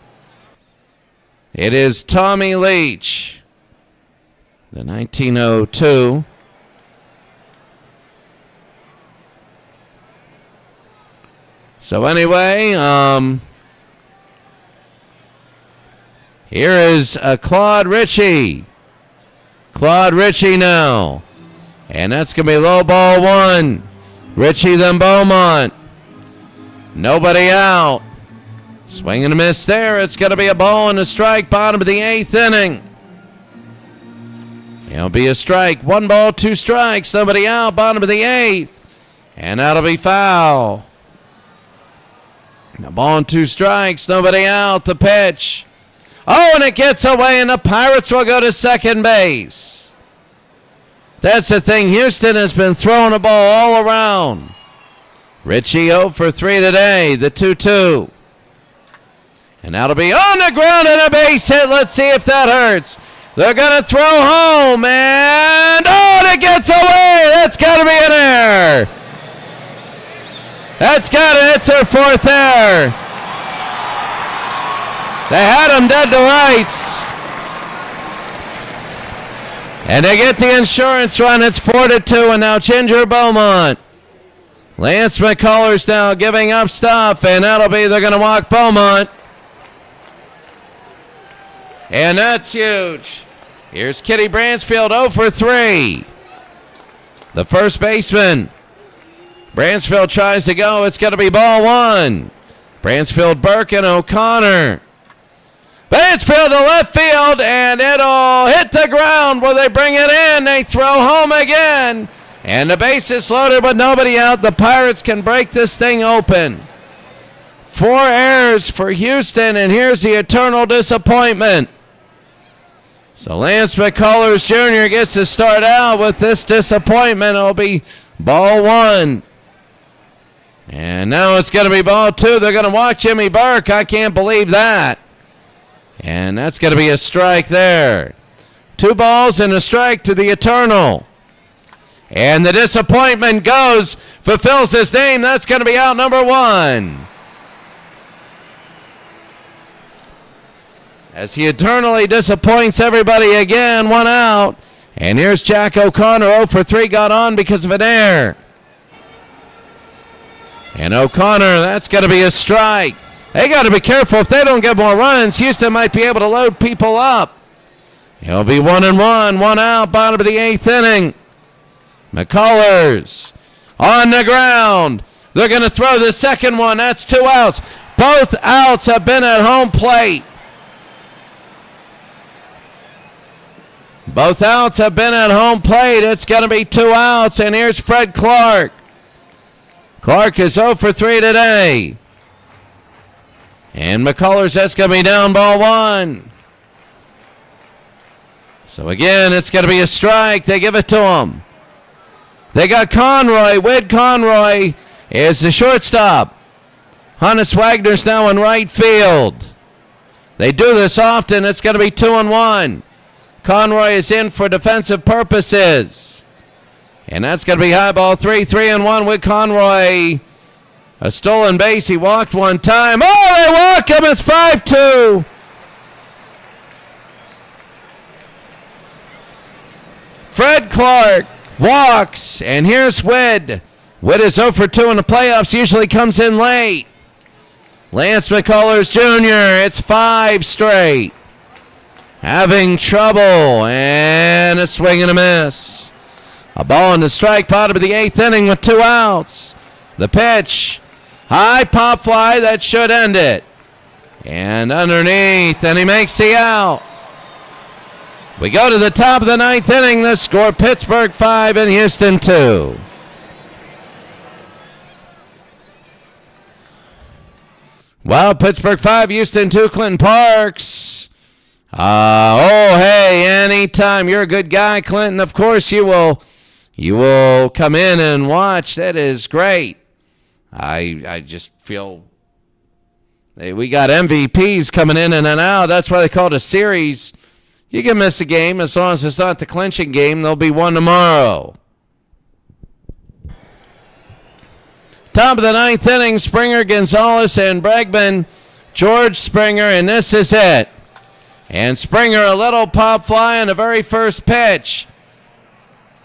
It is Tommy Leach. The 1902. So anyway, here is Claude Ritchie. Claude Ritchie now. And that's going to be low ball 1. Ritchie then Beaumont. Nobody out. Swing and a miss there. It's going to be a ball and a strike, bottom of the 8th inning. It'll be a strike. 1 ball, 2 strikes. Nobody out, bottom of the 8th. And that'll be foul. A ball and 2 strikes. Nobody out. The pitch. Oh, and it gets away, and the Pirates will go to second base. That's the thing. Houston has been throwing the ball all around. Ritchie 0 for 3 today, the 2-2. And that'll be on the ground and a base hit. Let's see if that hurts. They're going to throw home, and oh, it gets away. That's got to be an error. It's their 4th error. They had him dead to rights. And they get the insurance run. It's 4-2, and now Ginger Beaumont. Lance McCullers now giving up stuff, and that'll be, they're going to walk Beaumont. And that's huge. Here's Kitty Bransfield 0 for 3. The first baseman. Bransfield tries to go. It's going to be ball 1. Bransfield, Burke, and O'Connor. Bransfield to left field, and it'll hit the ground. Will they bring it in? They throw home again. And the base is loaded with nobody out. The Pirates can break this thing open. 4 errors for Houston, and here's the eternal disappointment. So Lance McCullers Jr. gets to start out with this disappointment. It'll be ball 1. And now it's going to be ball 2. They're going to walk Jimmy Burke. I can't believe that. And that's going to be a strike there. 2 balls and a strike to the eternal. And the disappointment goes, fulfills his name. That's going to be out number 1. As he eternally disappoints everybody again, 1 out. And here's Jack O'Connor, 0 for 3, got on because of an error. And O'Connor, that's going to be a strike. They got to be careful. If they don't get more runs, Houston might be able to load people up. It'll be 1-1, 1 out, bottom of the 8th inning. McCullers on the ground. They're going to throw the second one. That's 2 outs. Both outs have been at home plate. Both outs have been at home plate. It's going to be 2 outs, and here's Fred Clark. Clark is 0 for 3 today. And McCullers, that's going to be down ball 1. So again, it's going to be a strike. They give it to him. They got Conroy. Wade Conroy is the shortstop. Hannes Wagner's now in right field. They do this often. It's going to be 2-1. Conroy is in for defensive purposes. And that's going to be high ball 3, 3-1 with Conroy. A stolen base. He walked 1 time. Oh, they walk him. It's 5-2. Fred Clark walks, and here's Witt. Witt is 0 for 2 in the playoffs. Usually comes in late. Lance McCullers Jr., it's 5 straight. Having trouble, and a swing and a miss. A ball in the strike, bottom of the 8th inning with 2 outs. The pitch, high pop fly, that should end it. And underneath, and he makes the out. We go to the top of the 9th inning. The score, Pittsburgh 5 and Houston 2. Well, Pittsburgh 5, Houston 2, Clinton Parks. Hey, anytime. You're a good guy, Clinton. Of course you will come in and watch. That is great. I just feel we got MVPs coming in and out. That's why they call it a series. You can miss a game as long as it's not the clinching game. There'll be one tomorrow. Top of the 9th inning, Springer, Gonzalez, and Bregman. George Springer, and this is it. And Springer, a little pop fly on the very first pitch.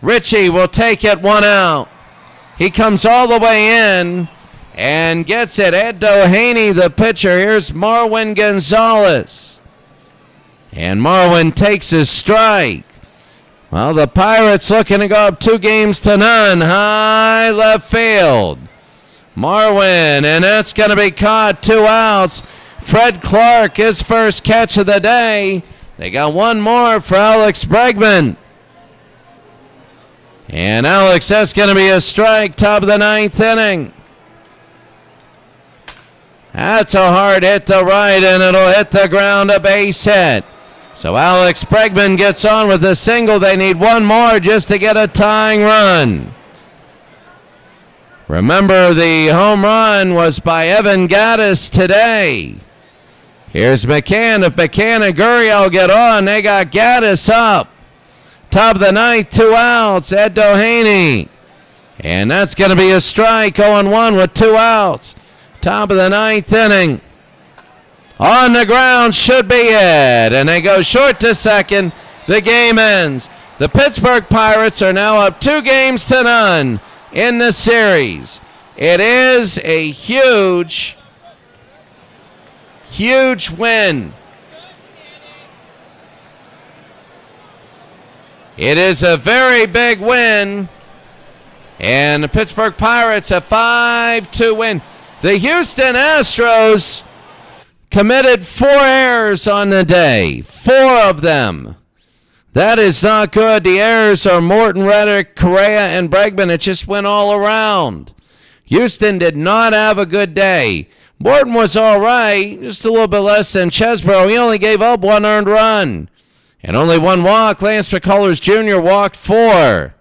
Ritchie will take it, 1 out. He comes all the way in and gets it. Ed Doheny, the pitcher. Here's Marwin Gonzalez. And Marwin takes his strike. Well, the Pirates looking to go up 2-0. High left field. Marwin, and that's going to be caught, 2 outs. Fred Clark, his first catch of the day. They got 1 more for Alex Bregman. And Alex, that's going to be a strike, top of the 9th inning. That's a hard hit to right, and it'll hit the ground, a base hit. So Alex Bregman gets on with a single. They need 1 more just to get a tying run. Remember, the home run was by Evan Gattis today. Here's McCann. If McCann and Gurriel get on, they got Gattis up. Top of the 9th, 2 outs. Ed Doheny. And that's going to be a strike, 0-1 with 2 outs. Top of the 9th inning. On the ground should be it. And they go short to second. The game ends. The Pittsburgh Pirates are now up 2-0 in the series. It is a huge, huge win. It is a very big win. And the Pittsburgh Pirates a 5-2 win. The Houston Astros committed 4 errors on the day. 4 of them. That is not good. The errors are Morton, Reddick, Correa, and Bregman. It just went all around. Houston did not have a good day. Morton was all right, just a little bit less than Chesbro. He only gave up 1 earned run and only 1 walk. Lance McCullers Jr. walked 4.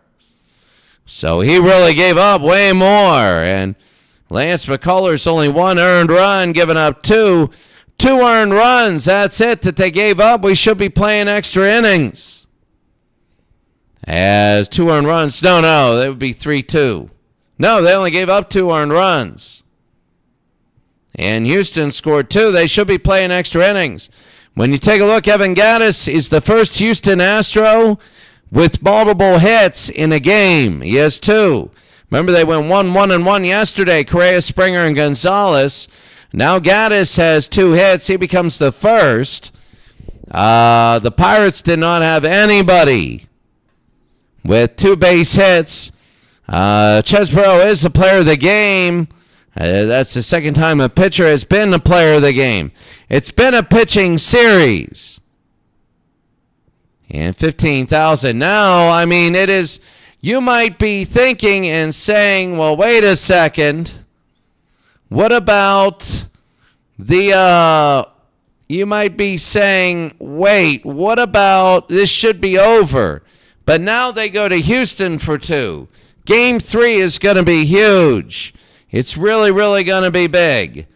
So he really gave up way more. And Lance McCullers only 1 earned run, giving up 2. 2 earned runs. That's it that they gave up. We should be playing extra innings. As 2 earned runs. No, that would be 3-2. No, they only gave up 2 earned runs. And Houston scored 2. They should be playing extra innings. When you take a look, Evan Gattis is the first Houston Astro with multiple hits in a game. He has 2. Remember, they went 1-1-1 yesterday, Correa, Springer, and Gonzalez. Now Gattis has 2 hits. He becomes the first. The Pirates did not have anybody with 2 base hits. Chesbro is the player of the game. That's the second time a pitcher has been the player of the game. It's been a pitching series. And 15,000 now, I mean, it is, you might be thinking and saying, well, wait a second. What about you might be saying, wait, what about, this should be over. But now they go to Houston for 2. Game 3 is going to be huge. It's really, really going to be big.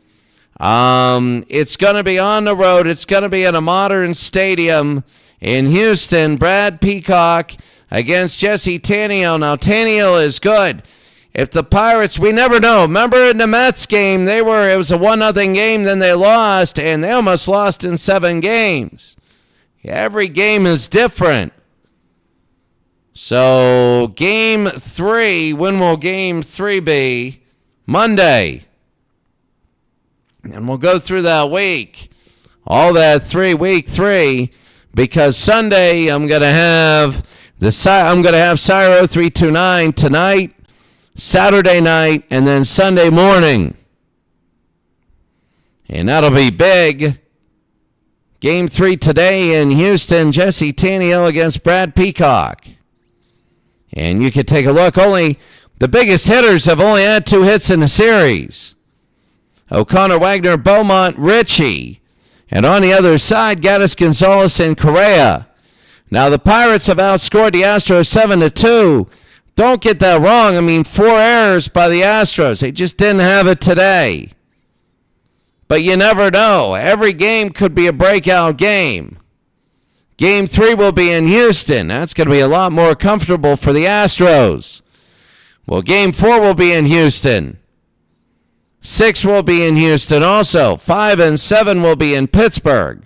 It's going to be on the road. It's going to be in a modern stadium in Houston. Brad Peacock against Jesse Tannehill. Now, Tannehill is good. If the Pirates, we never know. Remember in the Mets game, it was a 1-0 game, then they lost, and they almost lost in 7 games. Every game is different. So, Game 3, when will Game 3 be? Monday. And we'll go through that week. All that week 3, because Sunday I'm going to have Cyro 329 tonight, Saturday night, and then Sunday morning. And that'll be big. Game 3 today in Houston, Jesse Tannehill against Brad Peacock. And you can take a look. Only the biggest hitters have only had 2 hits in the series. O'Connor, Wagner, Beaumont, Ritchie. And on the other side, Gattis, Gonzalez, and Correa. Now, the Pirates have outscored the Astros 7-2. Don't get that wrong. I mean, 4 errors by the Astros. They just didn't have it today. But you never know. Every game could be a breakout game. Game 3 will be in Houston. That's going to be a lot more comfortable for the Astros. Well, Game 4 will be in Houston. 6 will be in Houston also. 5 and 7 will be in Pittsburgh.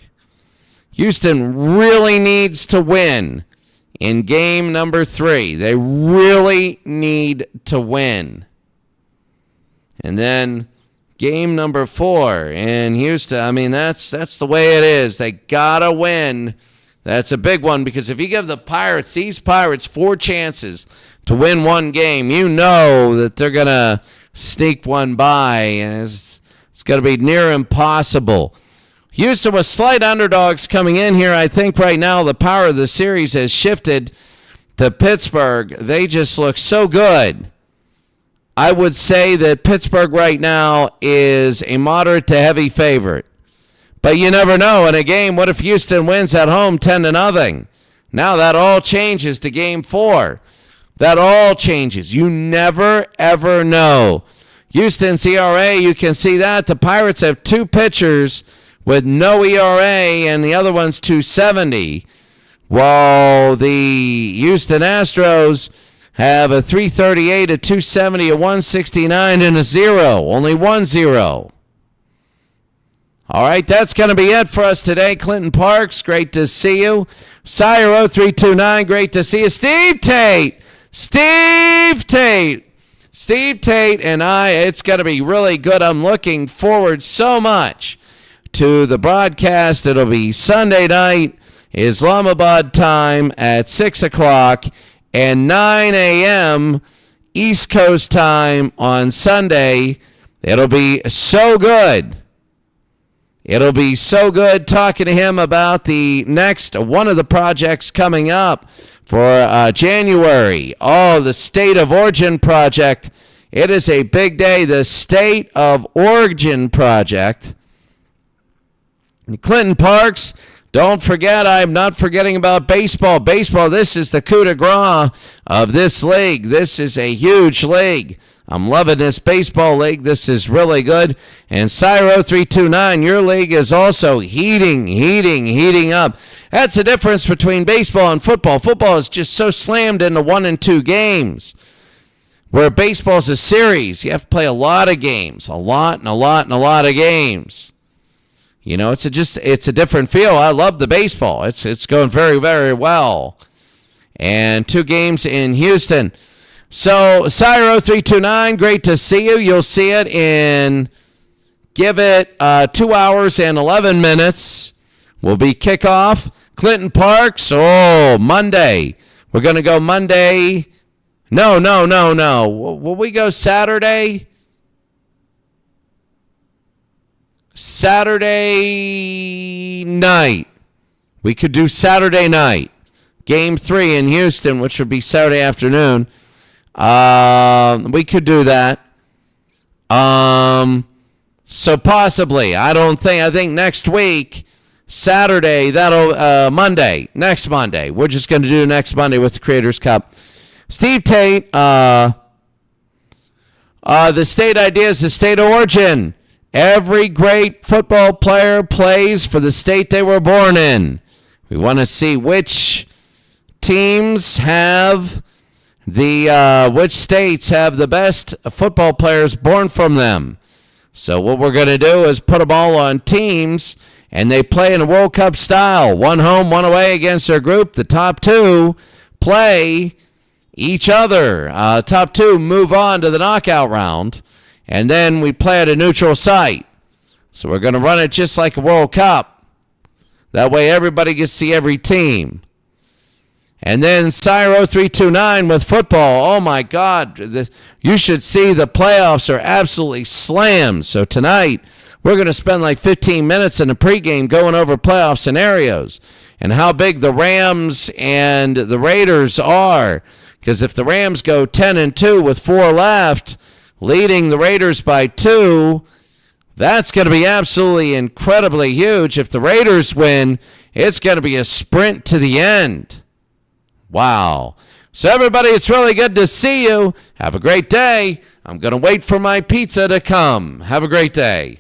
Houston really needs to win in game number 3. They really need to win. And then game number 4 in Houston. I mean, that's the way it is. They got to win. That's a big one, because if you give these Pirates 4 chances to win 1 game, you know that they're going to sneak one by, and it's going to be near impossible. Houston was slight underdogs coming in here. I think right now the power of the series has shifted to Pittsburgh. They just look so good. I would say that Pittsburgh right now is a moderate to heavy favorite. But you never know. In a game, what if Houston wins at home 10-0? Now that all changes to game 4. That all changes. You never, ever know. Houston's ERA, you can see that. The Pirates have 2 pitchers with no ERA, and the other one's 270. While the Houston Astros have a 338, a 270, a 169, and a 0. Only 1-0. All right, that's going to be it for us today. Clinton Parks, great to see you. Sire 0329, great to see you. Steve Tate and I, it's going to be really good. I'm looking forward so much to the broadcast. It'll be Sunday night, Islamabad time at 6 o'clock and 9 a.m. East Coast time on Sunday. It'll be so good. It'll be so good talking to him about the next one of the projects coming up for January. Oh, the State of Origin Project. It is a big day. The State of Origin Project. Clinton Parks, don't forget, I'm not forgetting about baseball. Baseball, this is the coup de grace of this league. This is a huge league. I'm loving this baseball league. This is really good. And Cyro 329, your league is also heating up. That's the difference between baseball and football. Football is just so slammed into 1 and 2 games. Where baseball is a series. You have to play a lot of games. A lot of games. You know, it's a different feel. I love the baseball. It's going very, very well. And 2 games in Houston. So, Cyro 329, great to see you. You'll see it in, give it 2 hours and 11 minutes. Will be kickoff. Clinton Parks, Monday. We're going to go Monday. No. Will we go Saturday? Saturday night. We could do Saturday night. Game 3 in Houston, which would be Saturday afternoon. We could do that. So possibly. I think next week, Saturday, Monday, next Monday. We're just going to do next Monday with the Creators Cup. Steve Tate, the state idea is the state of origin. Every great football player plays for the state they were born in. We want to see which teams have which states have the best football players born from them. So what we're going to do is put them all on teams, and they play in a World Cup style. 1 home, 1 away against their group. The top 2 play each other. Top 2 move on to the knockout round. And then we play at a neutral site. So we're going to run it just like a World Cup. That way everybody gets to see every team. And then Cyro 329 with football. Oh, my God. You should see the playoffs are absolutely slammed. So tonight we're going to spend like 15 minutes in the pregame going over playoff scenarios and how big the Rams and the Raiders are. Because if the Rams go 10-2 with 4 left, leading the Raiders by 2, that's going to be absolutely incredibly huge. If the Raiders win, it's going to be a sprint to the end. Wow. So everybody, it's really good to see you. Have a great day. I'm going to wait for my pizza to come. Have a great day.